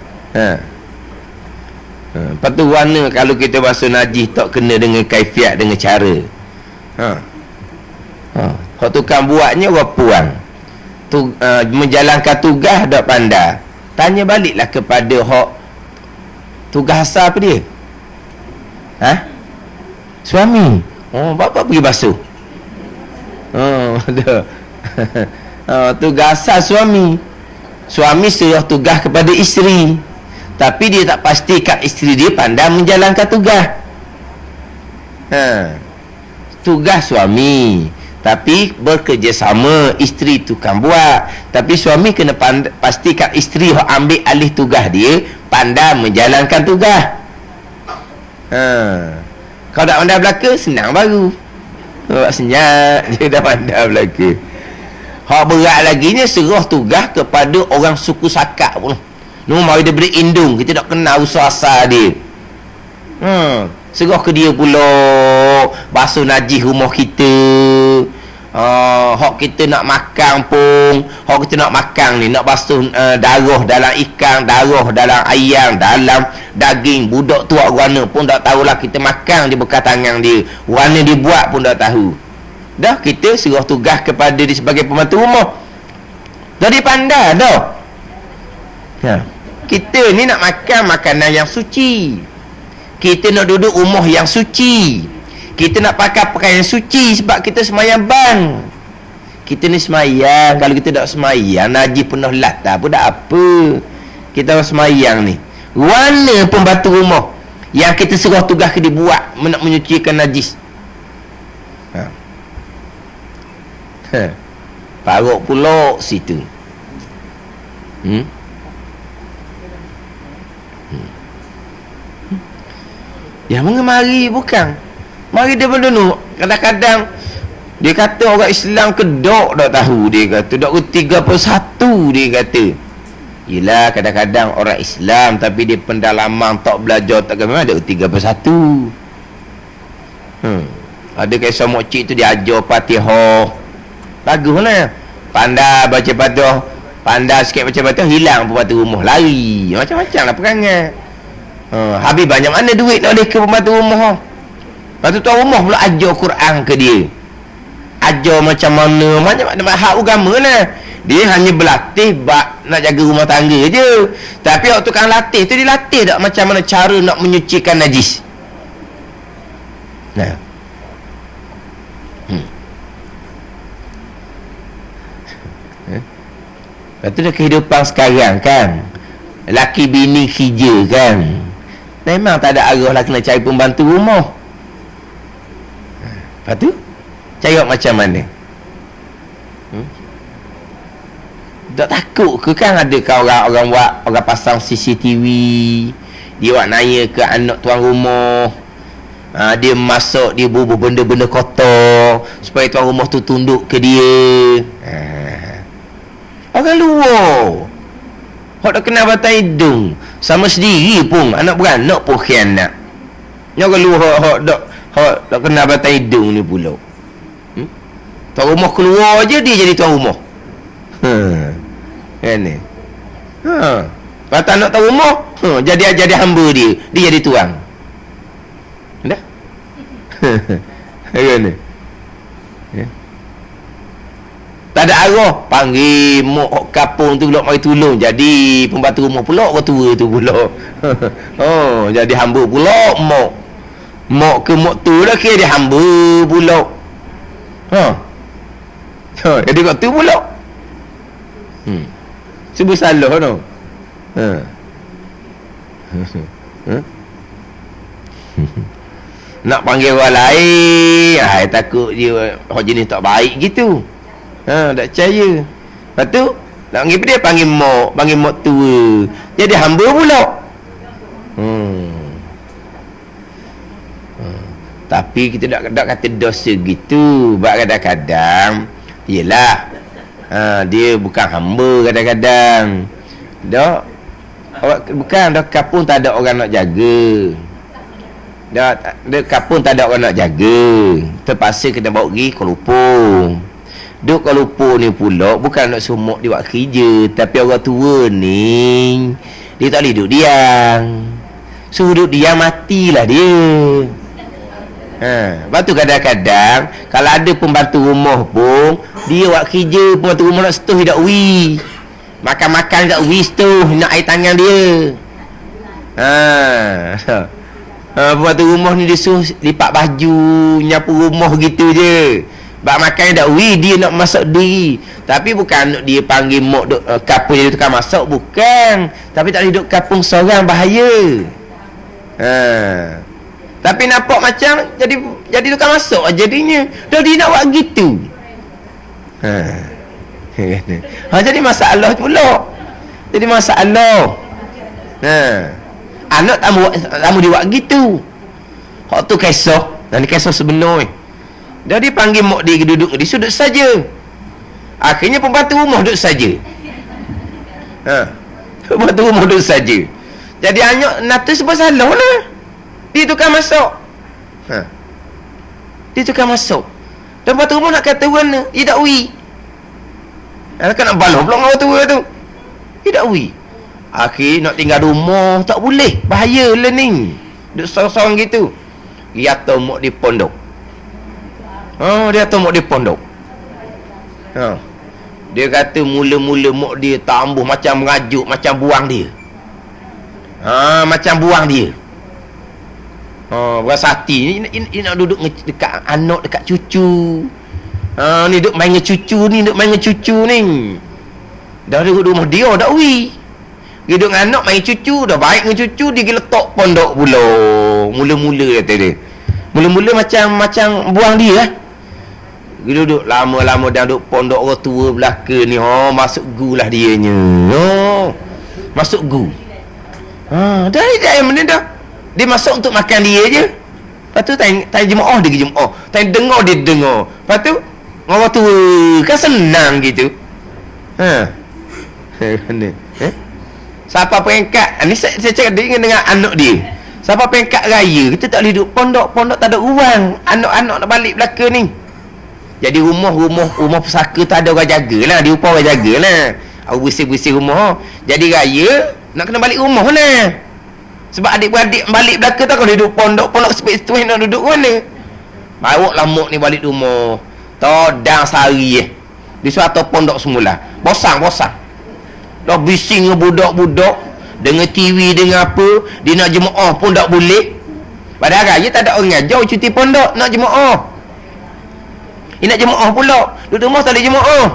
Lepas tu warna kalau kita basuh najis tak kena dengan kaifiat, dengan cara. Hak tukang buatnya orang puang. Menjalankan tugas tak pandai. Tanya baliklah kepada hak tugas asal apa dia? Suami. Bapa pergi basuh. Tugas asal suami. Suami suruh tugas kepada isteri, tapi dia tak pastikan isteri dia pandai menjalankan tugas. Tugas suami, tapi bekerjasama, isteri tukang buat, tapi suami kena pastikan isteri yang ambil alih tugas dia pandai menjalankan tugas. Kalau tak pandai belaka, senang baru. Buat senyap dia dah pandai belaka. Hak berat lagi ni serah tugas kepada orang suku Sakak pun. Mari dia beri indung, kita tak kenal usaha asal dia. Serah ke dia pula basuh najis rumah kita. Hak kita nak makan pun, hak kita nak makan ni, nak basuh darah dalam ikan, darah dalam ayam, dalam daging budak tua warna pun tak tahulah kita makan di bekas tangan dia. Warna dia buat pun tak tahu. Dah kita serah tugas kepada dia sebagai pembantu rumah. Dah dia pandai dah. Kita ni nak makan makanan yang suci. Kita nak duduk rumah yang suci. Kita nak pakai pakaian suci sebab kita semayang bang. Kita ni semayang. Kalau kita tak semayang, najis penuh latah pun tak apa. Kita orang semayang ni. Warna pembantu rumah yang kita serah tugas ke dia buat nak menyucikan najis. Paruk pula situ. Yang mengemari bukan. Mari dia dulu. Kadang-kadang dia kata orang Islam kedok tak tahu, dia kata dok ke 31 dia kata. Yelah kadang-kadang orang Islam tapi dia pendalaman tak belajar tak memang ada ke 31. Ada kisah mokcik tu dia ajar Fatihah. Baguslah. Pandai baca Fatihah, pandai sikit baca Fatihah, hilang pembantu rumah, lari. Macam-macam lah perangai. Habis banyak mana duit nak boleh ke pembantu rumah. Lepas tu tuan rumah pula ajar Quran ke dia. Ajar macam mana hak agama lah. Dia hanya berlatih nak jaga rumah tangga je. Tapi waktu tukang latih tu dia latih tak macam mana cara nak menyucikan najis. Lepas tu dah kehidupan sekarang kan, laki bini khija kan, memang tak ada arah lah kena cari pembantu rumah. Lepas tu cari macam mana? Tak takut ke kan ada kan orang pasang CCTV, dia buat naya ke anak tuan rumah, dia masuk, dia bubuh benda-benda kotor supaya tuan rumah tu tunduk ke dia. Orang luar hak tak kenal batang hidung sama sendiri pun anak beranak pun khianat. Ni orang luar hak tak kenal batang hidung ni pula. Tuan rumah keluar je dia jadi tuan rumah. Kan ni. Patah nak tuan rumah, jadi hamba dia jadi tuan. Dah. Kan ni. Tak ada arah, panggil mok kapung tu pula mari tolong, jadi pembantu rumah pula orang tua tu pula. Jadi hamba pula mok ke mok tu dah kira dia hamba pula. Jadi kat tu pula. Sebut salah tu. Nak panggil orang lain, takut dia orang jenis tak baik gitu. Tak percaya. Lepas tu nak panggil dia, panggil mak tua, jadi hamba pula. Tapi kita tak kata dosa gitu. Sebab kadang-kadang yelah, dia bukan hamba kadang-kadang. Bukan dah kapung tak ada orang nak jaga. Dah kapung tak ada orang nak jaga, terpaksa kena bawa pergi Kuala Lumpur. Duk Kuala Lumpur ni pula bukan nak semua dia buat kerja, tapi orang tua ni dia tak boleh duduk diam. Suruh duduk diam, matilah dia. Lepas tu kadang-kadang kalau ada pembantu rumah pun, dia buat kerja, pembantu rumah nak setuh tak wi. Makan-makan tak wi setuh, nak air tangan dia. Pembantu rumah ni dia suruh lipat baju, nyapu rumah gitu je. Bak makan tak wi, dia nak masak diri. Tapi bukan nak dia panggil mak duk kapung jadi tukang masak, bukan. Tapi tak boleh duduk kapung seorang, bahaya. Tapi nampak macam jadi tukang masak jadinya. Dah dia nak buat gitu. Jadi masalah pula. Jadi masalah. Anak tamu dia buat gitu. Hak tu kisah. Dan kisah sebenar. Dah dia panggil mak dia duduk di sudut saja. Akhirnya pembantu rumah duduk saja. Pembantu rumah duduk saja. Jadi anak natu sebab salah lah. Dia tukang masak. Dia tukang masak. Dan pembantu rumah nak kata mana? Dia tak wi. Kan nak balah pula dengan tua tu. Dia tak wi. Akhir nak tinggal rumah tak boleh. Bahaya lah ni. Duduk seorang-seorang gitu. Dia atau mak di pondok. Dia atau mak di pondok. Dia kata mula-mula mak dia tambah macam merajuk, macam buang dia. Macam buang dia. Berasa hati ni nak duduk dekat anak, dekat cucu. Ni duduk main dengan cucu ni, duduk main dengan cucu ni. Dah duduk rumah dia dah wi. Dia duduk dengan anak main cucu, dah baik dengan cucu, dia pergi letak pondok pula. Mula-mula kata dia. Mula-mula macam buang dia lah. Dia duduk lama-lama dah duduk pondok orang tua belaka ni. Masuk gu lah dianya. Masuk gu. Dah yang mana dah. Dia masuk untuk makan dia je. Lepas tu tanya jemaah dia pergi jemaah. Tanya dengar dia dengar. Lepas tu orang tua kan senang gitu. Siapa peringkat ni saya cakap dengan anak dia. Siapa peringkat raya, kita tak boleh duduk pondok tak ada ruang. Anak-anak nak balik belaka ni. Jadi rumah pusaka tu ada orang jagalah, dia upah orang jagalah. Aku bersih-bersih rumah. Jadi raya nak kena balik rumah lah. Sebab adik-beradik balik belaka tak kalau duduk pondok sepik tu nak duduk mana. Bawa mak ni balik rumah. Todang sehari di suatu pondok semula. Bosang. Dah bising dengan budak-budak, dengan TV, dengan apa, dia nak jemaah pun tak boleh. Padahal raya tak ada orang ajar cuti pondok nak jemaah. Dia nak jemaah pula. Duduk rumah tak boleh jemaah.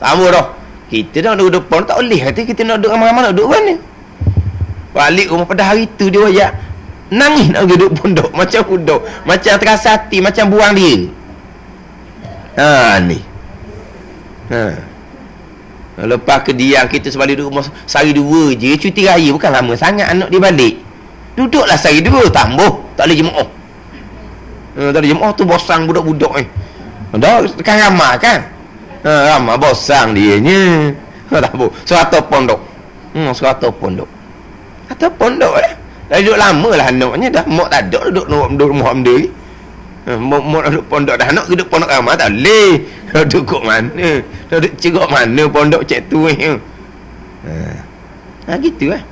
Sama dah. Kita dah duduk pondok tak boleh. Kata kita nak duduk ramai-ramai nak duduk mana? Balik rumah pada hari tu dia wayak nangis nak duduk pondok macam budak, macam terasa hati, macam buang dia. Ni. Lepas kediam kita sebalik duduk rumah sehari dua je, cuti raya bukan lama sangat anak dia balik. Duduklah sehari dua tambah tak boleh jemaah. Tak boleh jemaah tu bosang budak-budak ni. Dah kan ramai kan? Ramai bosang dia nya. Tak apa. Serata pondok. Serata pondok. Atau pondok lah. Dah duduk lama lah anaknya dah. Mak tak ada duduk rumah benda ni. Mak duduk pondok dah. Anak duduk pondok ramai tak boleh. Duduk kat mana? Duduk cerak mana pondok cik tu ni. Gitu lah.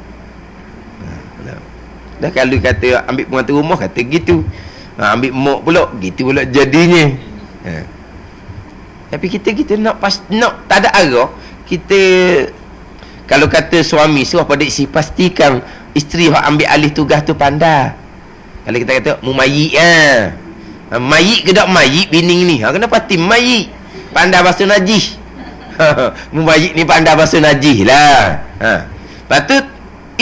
Dah kalau kata ambil pengantin rumah kata gitu. Ambil mak pula gitu pula jadinya. Tapi kita nak tak ada arah. Kita kalau kata suami suruh pada isteri, pastikan isteri yang ambil alih tugas tu pandai. Kalau kita kata mumayik mayik ke tak mayik bini ni, kena pasti mayik pandai basuh najis. Mumayik ni pandai basuh najis lah. Lepas tu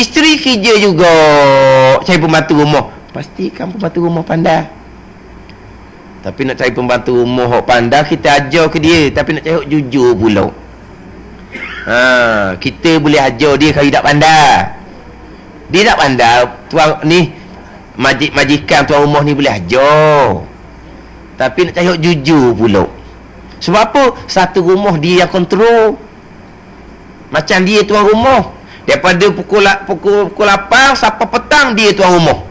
isteri kerja juga cari pembantu rumah, pastikan pembantu rumah pandai. Tapi nak cari pembantu rumah yang pandai, kita ajar ke dia. Tapi nak cari yang jujur pula. Kita boleh ajar dia kalau tak pandai. Dia tak pandai, tuan ni majikan tuan rumah ni boleh ajar. Tapi nak cari yang jujur pula. Sebab apa? Satu rumah dia yang kontrol. Macam dia tuan rumah. Daripada pukul 8 sampai petang dia tuan rumah.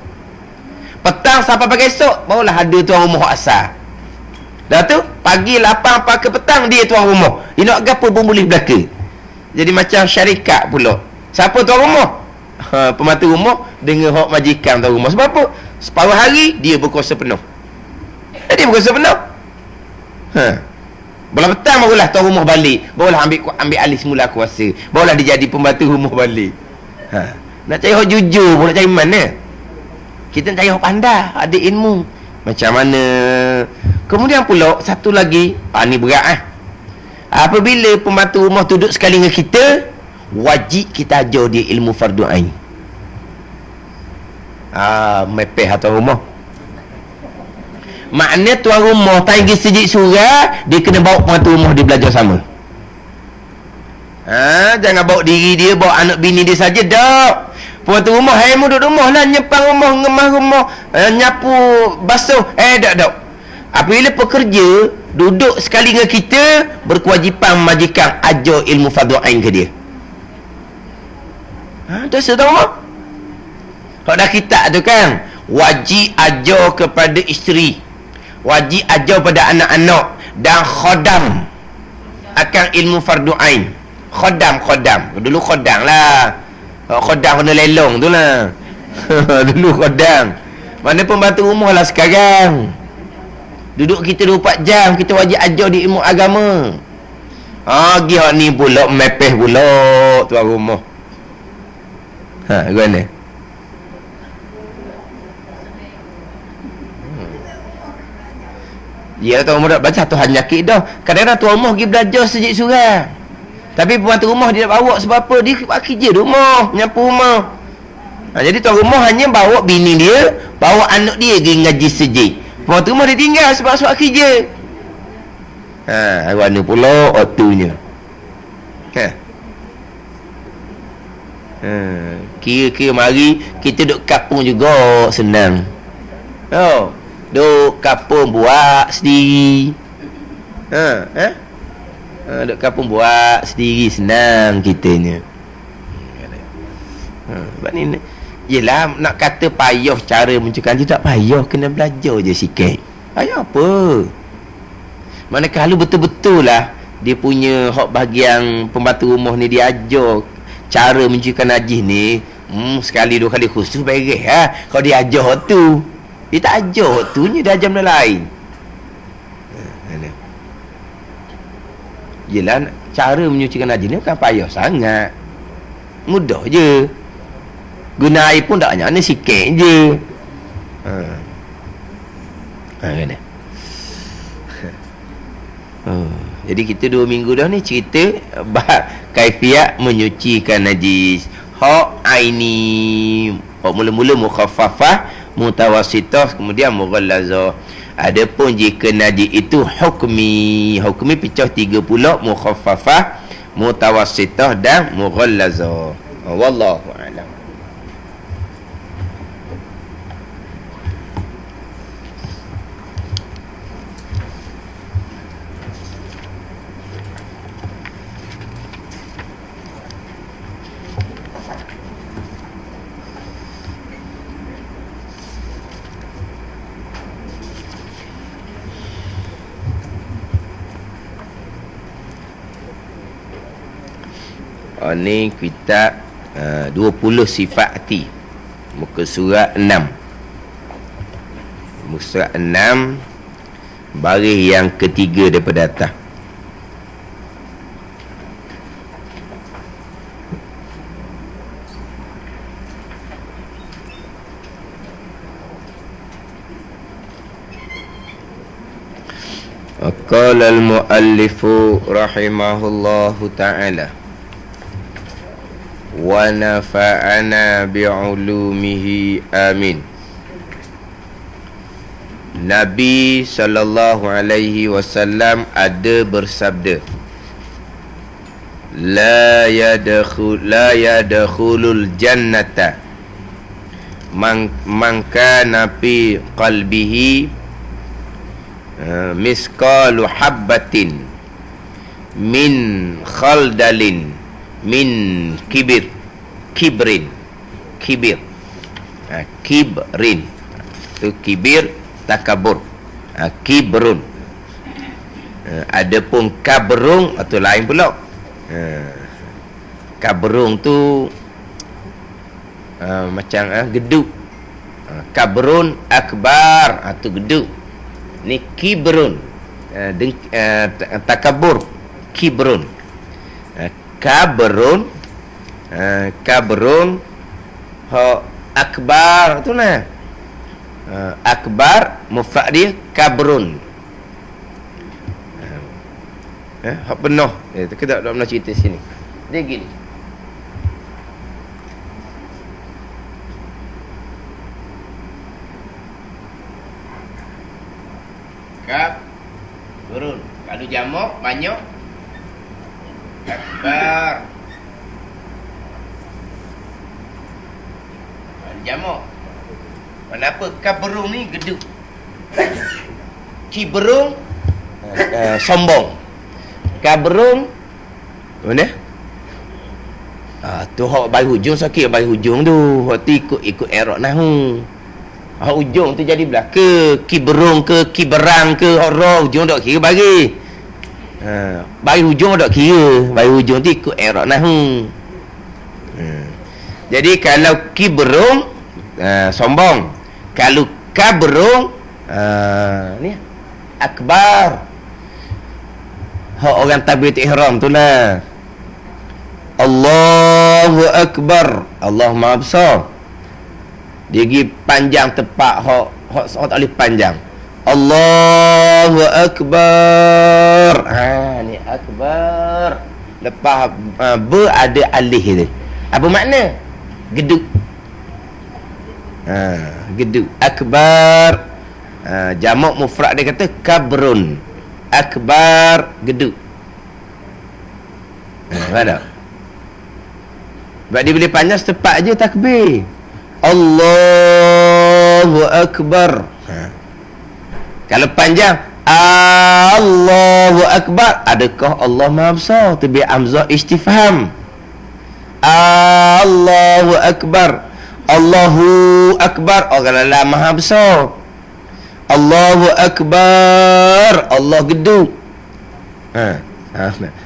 Petang sampai pagi esok barulah ada tuan rumah asal. Dah tu pagi 8 pagi petang dia tuan rumah. Dia nak gapo pun boleh belaka. Jadi macam syarikat pula. Siapa tuan rumah? Pembantu rumah dengan hak majikan tuan rumah. Sebab apa? Separuh hari dia berkuasa penuh. Dia berkuasa penuh. Bola petang barulah tuan rumah balik. Barulah ambil alih semula kuasa. Barulah dia jadi pembantu rumah balik. Nak cari hak jujur pun nak cari mana? Kita nak cari hak pandai, ada ilmu. Macam mana? Kemudian pula satu lagi, ni berat apabila pembantu rumah duduk sekali dengan kita, wajib kita ajar dia ilmu fardu ain. Mepeh tuan rumah. Makna tuan rumah tak pergi sejik surah, dia kena bawa pembantu rumah dia belajar sama. Jangan bawa diri dia, bawa anak bini dia saja, dak. Pembantu rumah, mu duduk rumah lah, nyepang rumah, ngemah rumah, nyapu, basuh. Dak. Apabila pekerja duduk sekali dengan kita, berkewajipan majikan ajar ilmu fardu ain ke dia. Dosa tahu tak? Kalau dah kita tu kan, wajib ajar kepada isteri, wajib ajar pada anak-anak dan khodam akan ilmu fardu ain. Khodam. Dulu khodam lah. Khodam kena lelong tu lah. Dulu khodam. Mana pembantu rumah lah sekarang. Duduk kita 24 jam, kita wajib ajar di ilmu agama. Gihak ni pula mepeh pula tuan rumah. Gimana? Ya, tuan rumah tak baca Tuhan nyakit dah. Kadang-kadang tuan rumah pergi belajar sejik surah, tapi pembantu rumah dia nak bawa sebab apa? Dia buat kerja di rumah, menyapu rumah. Jadi tuan rumah hanya bawa bini dia, bawa anak dia pergi ngaji sejik. Pembantu rumah dia tinggal sebab kerja. Mana pula waktunya. Kira-kira mari kita duduk kapung juga senang. Duduk kapung buat sendiri. Duduk kapung buat sendiri senang kitanya. Sebab ni yelah, nak kata payah cara mencegah, tidak payah, kena belajar je sikit. Payah apa? Mana kalau betul-betul lah dia punya hak bahagian pembantu rumah ni, dia ajar cara mencegah najis ni, sekali dua kali khusus beres kalau dia ajar tu. Dia tak ajar tu ni, dia ajar benda lain. Yelah, cara menyucikan najis ni bukan payah sangat, mudah je. Guna air pun tak banyak, ni sikit je. Kena. Jadi kita 2 minggu dah ni cerita kaifiat menyucikan najis. Hak aini, hak mula-mula mukhaffafah, mutawassithah, kemudian mughallazah. Adapun jika najis itu hukmi pecah 3 pula, mukhaffafah, mutawassithah dan mughallazah. Wallahu a'lam. Ni kitab 20 sifat hati, muka surat 6. Muka surat 6, baris yang ketiga daripada atas. Qala al-muallifu rahimahullahu ta'ala wa nafa'ana bi'ulumihi amin. Nabi sallallahu alaihi wasallam ada bersabda, la yadkhulul jannata man kana fi qalbihi misqalu habbatin min khaldalin min kibrin tu kibir takabur, kibrun. Adapun kabrung atau lain pula. Kabrung tu Macam geduk. Kabrun akbar, tu geduk. Ni kibrun, takabur, kibrun. Kabrun, kabrun akbar tu nah. Akbar mufrad dia kabrun. Hak penuh. Kita tak nak cerita sini. Dia gini. Kabrun. Kalau jamak banyak. Akbar. Jamak. Kenapa kabrun ni geduk? Kibrung sombong. Kabrun mana? Tu hak bagi hujung sakit bagi hujung tu. Hak tu ikut erok nahu. Hak hujung tu jadi belah ke kibrung ke kiberang ke hak roh hujung dak kira bagi. Bagi hujung dak kira, bagi hujung tu ikut erok nahu. Jadi kalau kibrung sombong. Kalau kabrung ni akbar. Hak orang takbir ihram tu lah. Allahu akbar. Allah Maha Besar. Dia pergi panjang tepat hak tak boleh panjang. Allahu akbar. Ni akbar. Lepas ber ada alih dia. Apa makna? Geduk. Geduk. Akbar. Jamak mufrad dia kata kabrun. Akbar geduk. Ada. Sebab dia boleh panjang setepat je takbir. Allahu akbar. Kalau panjang Allahu akbar, adakah Allah Maha Besar? Tu biar hamzah istifham. Allahu akbar. Allahu akbar, orang Allah Maha Besar. Allahu akbar, Allah geduk.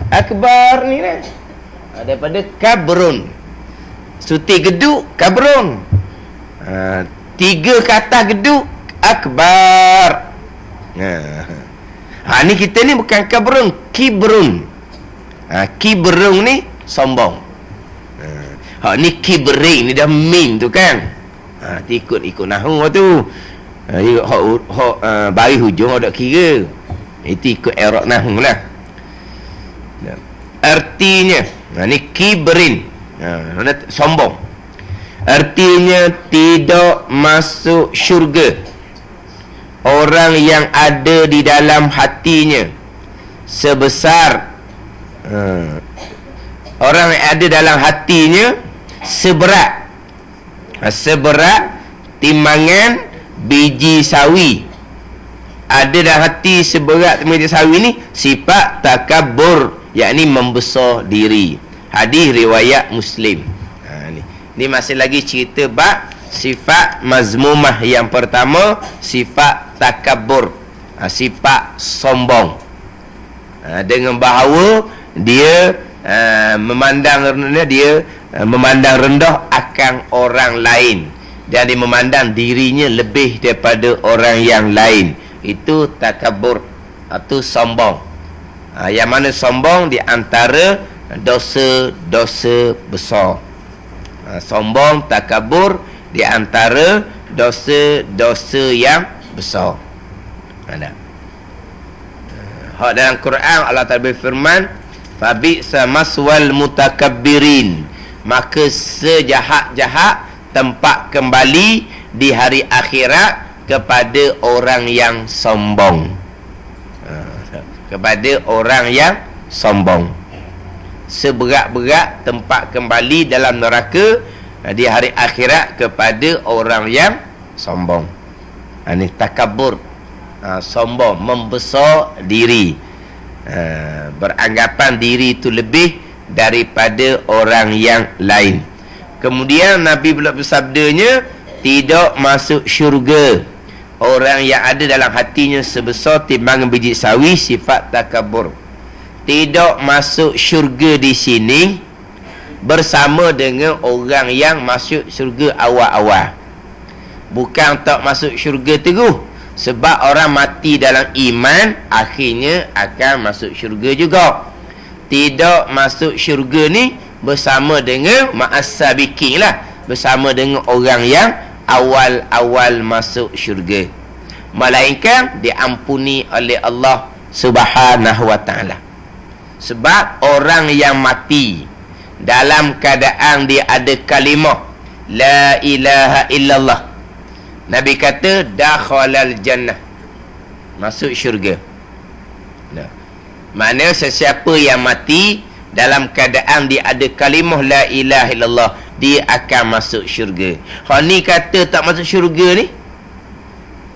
Akbar ni kan daripada kabrun. Suti geduk kabrun. Tiga kata geduk akbar. Ni kita ni bukan kabrun, kibrun. Kibrun ni sombong. Ni kibring ni dah mim tu kan. Ikut nahwu tu. Bagi hujung ada kira. Itu ikut erok nahwu lah. Artinya ni kibrin, sombong. Artinya tidak masuk syurga orang yang ada di dalam hatinya sebesar orang yang ada dalam hatinya seberat timbangan biji sawi. Ada dalam hati seberat biji sawi ni sifat takabur, yakni membesar diri. Hadis riwayat Muslim. Ni masih lagi cerita bab sifat mazmumah. Yang pertama sifat takabur, sifat sombong, dengan bahawa dia memandang rendah akan orang lain, dan dia memandang dirinya lebih daripada orang yang lain. Itu takabur atau sombong. Yang mana sombong di antara dosa-dosa besar. Sombong, takabur di antara dosa-dosa yang besar. Ada. Dalam Quran Allah Ta'ala berfirman, fabi'sa maswal mutakabbirin, maka sejahat-jahat tempat kembali di hari akhirat kepada orang yang sombong. Kepada orang yang sombong. Seberat-berat tempat kembali dalam neraka di hari akhirat kepada orang yang sombong. Ini takabur, sombong, membesar diri, beranggapan diri itu lebih daripada orang yang lain. Kemudian Nabi pula bersabdanya, tidak masuk syurga orang yang ada dalam hatinya sebesar timbangan biji sawi, sifat takabur. Tidak masuk syurga di sini bersama dengan orang yang masuk syurga awal-awal. Bukan tak masuk syurga terus. Sebab orang mati dalam iman, akhirnya akan masuk syurga juga. Tidak masuk syurga ni bersama dengan ma'as-sabiqin lah, bersama dengan orang yang awal-awal masuk syurga. Melainkan diampuni oleh Allah Subhanahu wa ta'ala. Sebab orang yang mati dalam keadaan dia ada kalimah la ilaha illallah, Nabi kata dakhalal jannah, masuk syurga. Nah, maknanya sesiapa yang mati dalam keadaan dia ada kalimah la ilaha illallah, dia akan masuk syurga. Hak ni kata tak masuk syurga ni,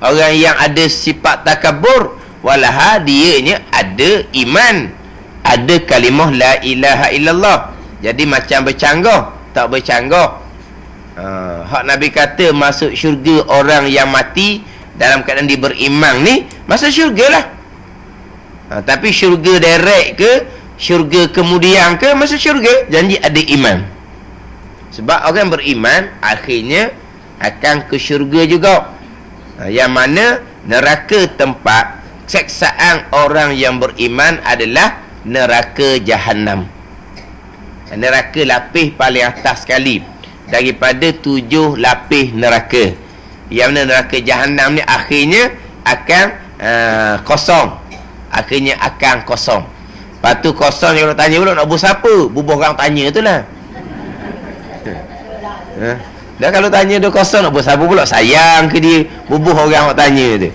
orang yang ada sifat takabur, walaha dianya ada iman, ada kalimah la ilaha illallah. Jadi macam bercanggah, tak bercanggah. Hak Nabi kata masuk syurga orang yang mati dalam keadaan dia beriman ni, masuk syurga lah. Tapi syurga direct ke, syurga kemudian ke, masuk syurga, janji ada iman. Sebab orang beriman akhirnya akan ke syurga juga. Yang mana neraka tempat seksaan orang yang beriman adalah neraka Jahannam. Neraka lapis paling atas sekali daripada 7 lapis neraka. Yang mana neraka Jahannam ni akhirnya akan kosong. Akhirnya akan kosong. Lepas tu kosong, dia orang tanya pula nak bubuh siapa? Bubuh orang tanya tu lah. Dah kalau tanya dia kosong, nak bubuh siapa pula? Sayang ke dia bubuh orang nak tanya tu?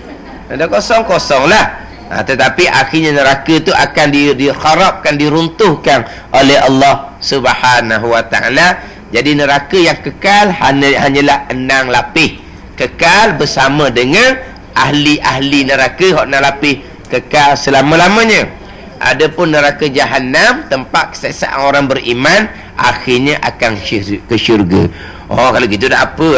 Dah kosong lah. Tetapi akhirnya neraka tu akan dikharapkan, diruntuhkan oleh Allah Subhanahu wa ta'ala. Jadi neraka yang kekal hanyalah 6 lapis. Kekal bersama dengan ahli-ahli neraka, hak 6 lapis kekal selama-lamanya. Adapun neraka Jahannam tempat keseksaan orang beriman, akhirnya akan ke syurga. Oh, kalau gitu dah apa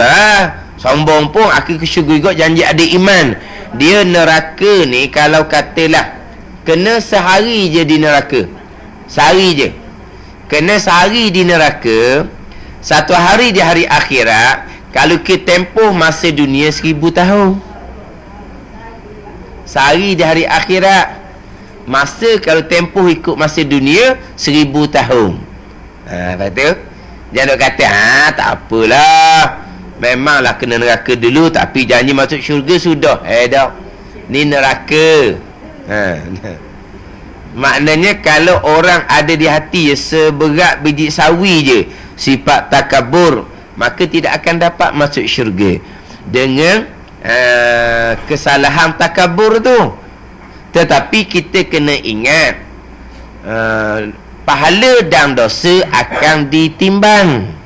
sombong pun akhir ke syurga juga, janji ada iman. Dia neraka ni kalau katalah kena sehari je di neraka, sehari je, kena sehari di neraka, satu hari di hari akhirat, kalau kita tempoh masa dunia 1000 tahun. Sehari di hari akhirat, masa kalau tempoh ikut masa dunia 1000 tahun. Lepas tu jangan kata tak apalah, memanglah kena neraka dulu, tapi janji masuk syurga sudah. Dah, ni neraka. Maknanya kalau orang ada di hati seberat biji sawi je sifat takabur, maka tidak akan dapat masuk syurga dengan kesalahan takabur tu. Tetapi kita kena ingat, pahala dan dosa akan ditimbang.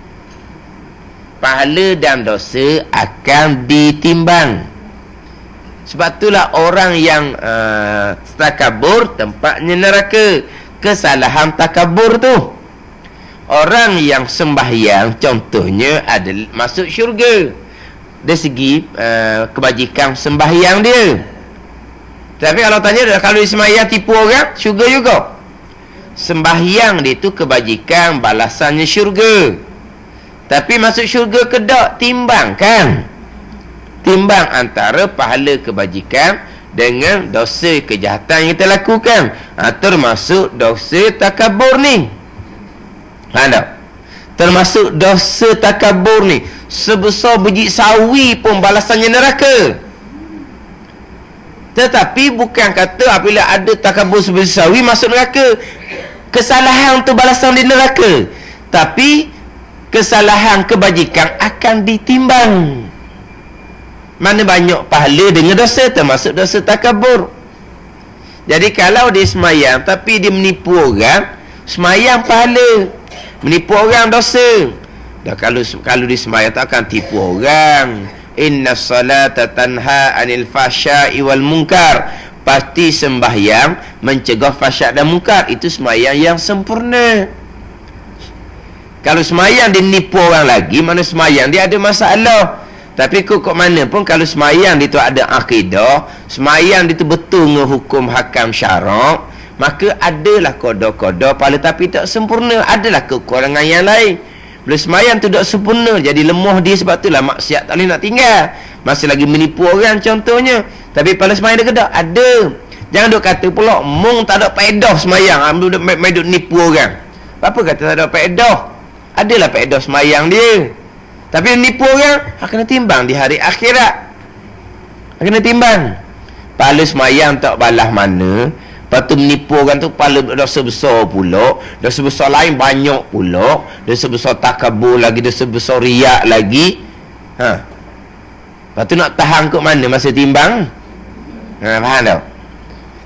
Pahala dan dosa akan ditimbang. Sebab itulah orang yang takabur tempatnya neraka. Kesalahan takabur tu. Orang yang sembahyang contohnya adalah masuk syurga dari segi kebajikan sembahyang dia. Tapi kalau tanya, kalau dia sembahyang tipu orang, syurga juga. Sembahyang dia tu kebajikan, balasannya syurga. Tapi masuk syurga ke tak? Timbang kan? Timbang antara pahala kebajikan dengan dosa kejahatan yang kita lakukan. Termasuk dosa takabur ni. Tak? Termasuk dosa takabur ni, sebesar biji sawi pun balasannya neraka. Tetapi bukan kata apabila ada takabur sebesar sawi masuk neraka, kesalahan tu balasan di neraka. Tapi kesalahan kebajikan akan ditimbang. Mana banyak pahala dengan dosa, termasuk dosa takabur. Jadi kalau dia semayang tapi dia menipu orang, semayang pahala, menipu orang dosa. Dah kalau dia semayang tak akan tipu orang. Inna salata tanha anil fahsya'i wal munkar. Pasti sembahyang mencegah fahsyak dan munkar. Itu sembahyang yang sempurna. Kalau sembahyang dia nipu orang lagi, mana sembahyang dia ada masalah. Tapi kok mana pun, kalau sembahyang dia tu ada akidah, sembahyang dia tu betul dengan hukum hakam syarak, maka adalah qada pahala tapi tak sempurna, adalah kekurangan yang lain. Bila semayang tu tak sempurna, jadi lemah dia, sebab itulah maksiat tak boleh nak tinggal. Masih lagi menipu orang contohnya, tapi pahala semayang dia kedak ada. Jangan duk kata pula mung tak ada faedah semayang, main duk nipu orang. Apa kata tak ada faedah? Adalah faedah semayang dia, tapi nipu orang kena timbang di hari akhirat. Kena timbang. Pahala semayang tak balas mana, lepas tu menipu orang tu pahala dosa besar pula, dosa besar lain banyak pula, dosa besar takabur lagi, dosa besar riak lagi. Lepas tu nak tahan ke mana masa timbang? Faham tak?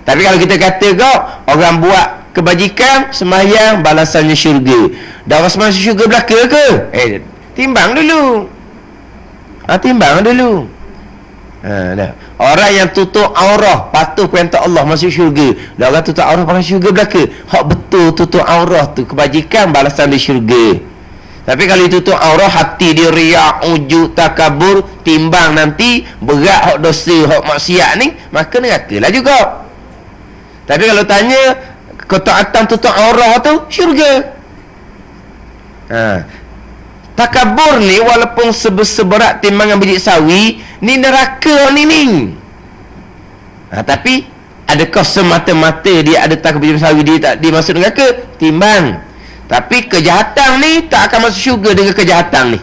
Tapi kalau kita kata kau orang buat kebajikan semayang balasannya syurga, dah orang semayang syurga belaka ke? Timbang dulu. Timbang dulu. Dah. Orang yang tutup aurah patuh perintah Allah masuk syurga. Dah orang tutup aurah pakai syurga belaka. Hak betul tutup aurah tu kebajikan, balasan di syurga. Tapi kalau tutup aurah hati dia riak, ujub, takabur, timbang nanti berat hak dosa, hak maksiat ni, maka nerakalah juga. Tapi kalau tanya ketaatan tutup aurah tu syurga. Takabur ni walaupun seberat timbangan biji sawi, ni neraka ni. Tapi adakah semata-mata dia ada takabur biji sawi dia tak dia masuk neraka? Timbang. Tapi kejahatan ni tak akan masuk syurga dengan kejahatan ni,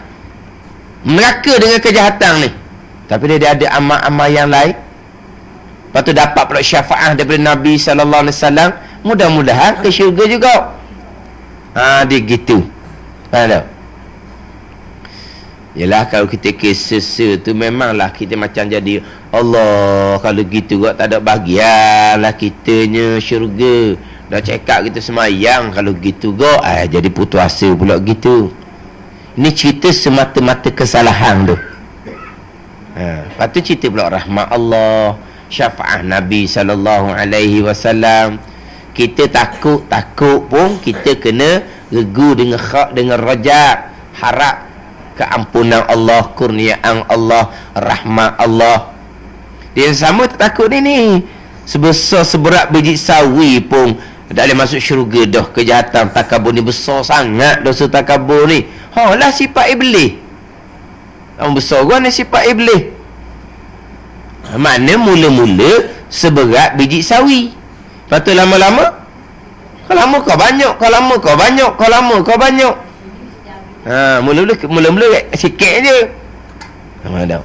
neraka dengan kejahatan ni. Tapi dia ada amal-amal yang lain. Lepas tu dapat pula syafaat daripada Nabi SAW, mudah-mudahan ke syurga juga. Dia gitu. Faham tak? Yelah, kalau kita kisah tu memanglah kita macam jadi Allah, kalau gitu kok tak ada bahagian lah kitanya syurga. Dah cakap kita semayang, kalau gitu kok jadi putus asa pula gitu. Ini cerita semata-mata kesalahan tu. Lepas tu cerita pula rahmat Allah, syafaat Nabi SAW. Kita takut pun kita kena regu dengan khak, dengan rajak, harap keampunan Allah, kurniaan Allah, rahmat Allah. Dia sama takut ni sebesar seberat biji sawi pun tak boleh masuk syurga dah. Kejahatan takabur ni besar sangat, dosa takabur ni. Lah sifat iblis. Yang besar kan ni sifat iblis. Mana mula-mula seberat biji sawi, lepas tu lama-lama kau lama kau banyak, kau lama kau banyak, kau lama kau banyak. Mula-mula sikit je. Faham tak?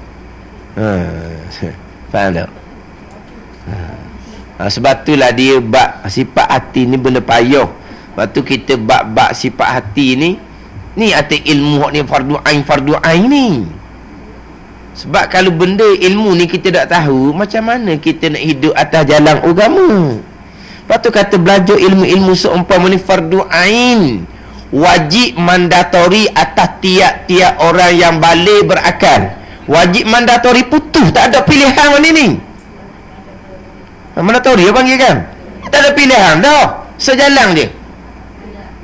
Faham tak? Sebab itulah dia bab sifat hati ni benda payah. Lepas tu kita bab sifat hati ni atas ilmu ni fardu ain ni. Sebab kalau benda ilmu ni kita tak tahu, macam mana kita nak hidup atas jalan agama? Lepas tu kata belajar ilmu-ilmu seumpama ni fardu ain, wajib mandatori atas tiap-tiap orang yang balik berakal. Wajib mandatori, putus, tak ada pilihan mana ni. Mandatori dia panggil kan? Tak ada pilihan dah, sejalan dia.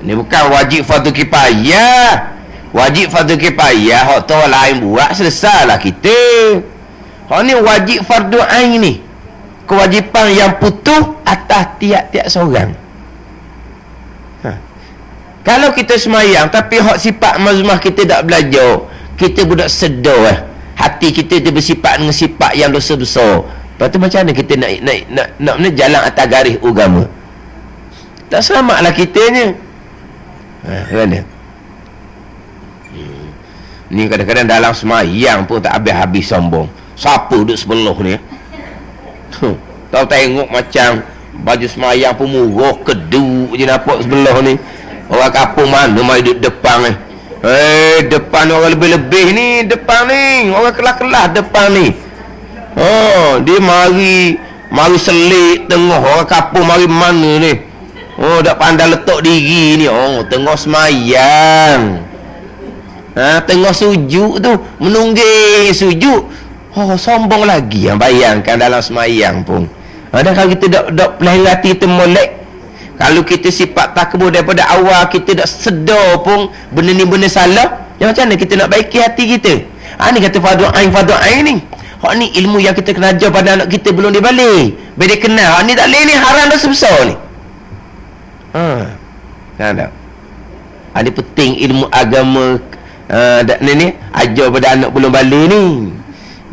Ini bukan wajib fardu kifayah. Wajib fardu kifayah hak tu lain buat, selesailah kita. Hak ni wajib fardu ain ni, kewajipan yang putus atas tiap-tiap seorang. Kalau kita semayang tapi hak sifat mazmah kita tak belajar, kita budak sedar hati kita dia bersifat dengan sifat yang dosa besar. Lepas tu macam mana kita nak jalan atas garis agama? Tak selamatlah kitanya. Mana? Ni kadang-kadang dalam semayang pun tak habis-habis sombong. Siapa duduk sebelah ni? Tahu tengok macam baju semayang pun murah, keduk je nampak sebelah ni. Orang kampung mana mai duduk depan ni? Depan orang lebih-lebih ni, depan ni. Orang kelas-kelas depan ni. Dia mari selit tengah orang kampung mari mana ni. Tak pandai letak diri ni. Tengah semayang. Tengah sujud tu, menungging sujud. Sombong lagi yang bayangkan dalam semayang pun. Dan kalau kita dok pelahir hati kita molek, kalau kita sifat takabur daripada awal, kita dah sedar pun benda ni benda salah, macam mana kita nak baiki hati kita? Ni kata fardu ain ni. Hak ni ilmu yang kita kena ajar pada anak kita belum dia balik. Bila dia kenal, hak ni tak boleh ni, haram dosa besar ni. Kan tak? Ada penting ilmu agama ni ajar pada anak belum bala ni.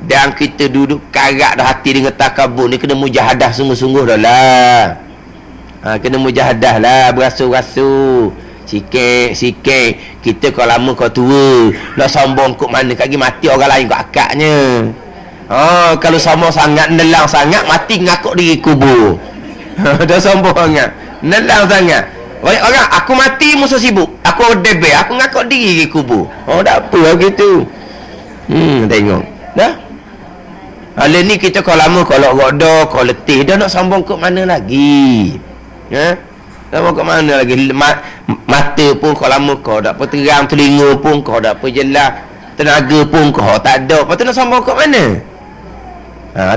Dan kita duduk karat dah hati dengan takabur ni, kena mujahadah sungguh-sungguh dah lah. Kena mujahadah lah, berasu-rasu. Sikit kita kau lama kau tua, nak sombong kok mana, kaki mati orang lain kau akaknya. Kalau sombong sangat, nelang sangat, mati ngakuk diri kubur. Dah sombong sangat, nelang sangat. Orang aku mati musuh sibuk, aku debe, aku ngakuk diri kubur. Tak apa lah gitu. Tengok dah. Hal ni kita kau lama kau roda, kau letih, dah nak sombong kok mana lagi? Sombong kok mana lagi? Mata pun kau lama kau tak apa terang, telinga pun kau tak apa jelas, tenaga pun kau tak ada. Lepas tu nak sombong kok mana?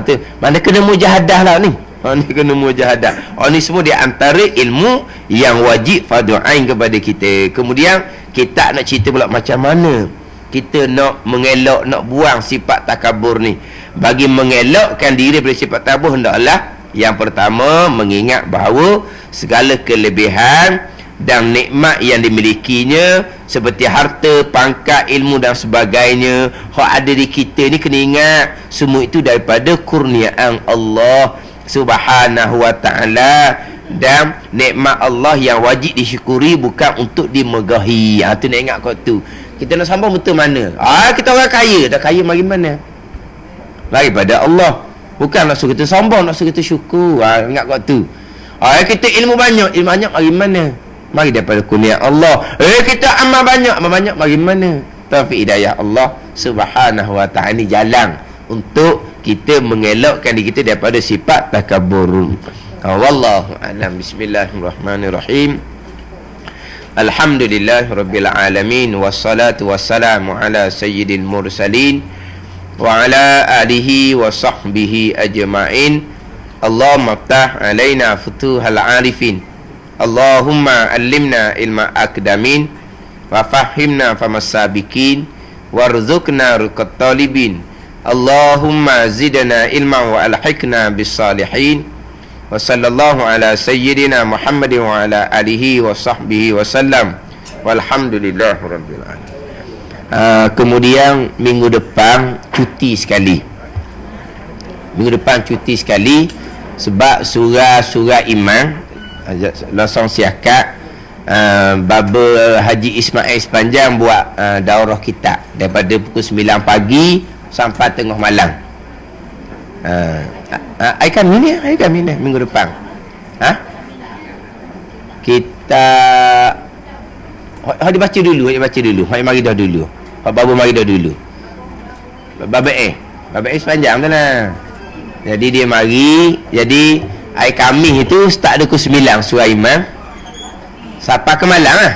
Tu mana kena mujahadah lah ni. Ni kena mujahadah. Ni semua di antara ilmu yang wajib fardu ain kepada kita. Kemudian kita nak cerita pula macam mana kita nak mengelak, nak buang sifat takabur ni. Bagi mengelakkan diri dari sifat takabur, hendaklah yang pertama mengingat bahawa segala kelebihan dan nikmat yang dimilikinya seperti harta, pangkat, ilmu dan sebagainya hak ada di kita ni, kena ingat semua itu daripada kurniaan Allah Subhanahu wa ta'ala, dan nikmat Allah yang wajib disyukuri, bukan untuk dimegahi. Tu nak ingat kau tu. Kita nak sambung betul mana? Kita orang kaya, dah kaya mari mana? Daripada Allah. Bukan nak suruh kita sombong, nak suruh kita syukur. Ingat kau tu. Kita ilmu banyak mari mana? Mari daripada kurnia Allah. Kita amal banyak mari mana? Taufik hidayah Allah Subhanahu wa ta'ala. Ini jalan untuk kita mengelakkan diri kita daripada sifat takabur. Wallahu a'lam. Bismillahirrahmanirrahim. Alhamdulillahirabbil alamin, wassalatu wassalamu ala sayyidil mursalin wa ala alihi wa sahbihi ajma'in. Allahumma ftah alaina futuhal arifin, Allahumma allimna ilma akdamin, wa fahimna famasabikin, warzuqna ruqat talibin. Allahumma zidna ilman wa alhiqna bis salihin. Wa sallallahu ala sayyidina Muhammadin wa ala alihi wa sahbihi wa sallam. Walhamdulillahi rabbil alamin. Kemudian minggu depan cuti sekali. Sebab surah iman langsung siakat. Baba Haji Ismail Sepanjang buat daurah kitab daripada pukul 9 pagi sampai tengah malam. Air kami ni minggu depan. Kita dibaca dulu. Mari dah dulu. Baba mari dah dulu. Baba sepanjang tu lah. Jadi dia mari. Jadi air kami itu start ada pukul 9 surah Iman sampai ke malam lah.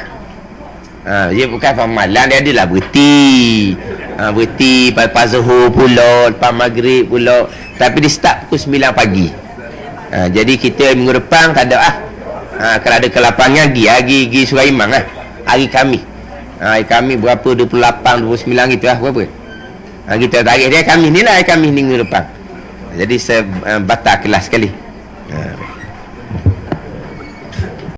Dia bukan sampai malam, dia adalah berhenti. Berhenti lepas zuhur pula, lepas maghrib pula. Tapi dia start pukul 9 pagi. Jadi kita minggu depan tak ada kalau ada kelapangan pergi surah Iman lah. Hari kami. Hari kami berapa, 28, 29 gitu lah, berapa? Kita tarik dia kami ni lah, hari kami minggu depan. Jadi saya batal kelas sekali.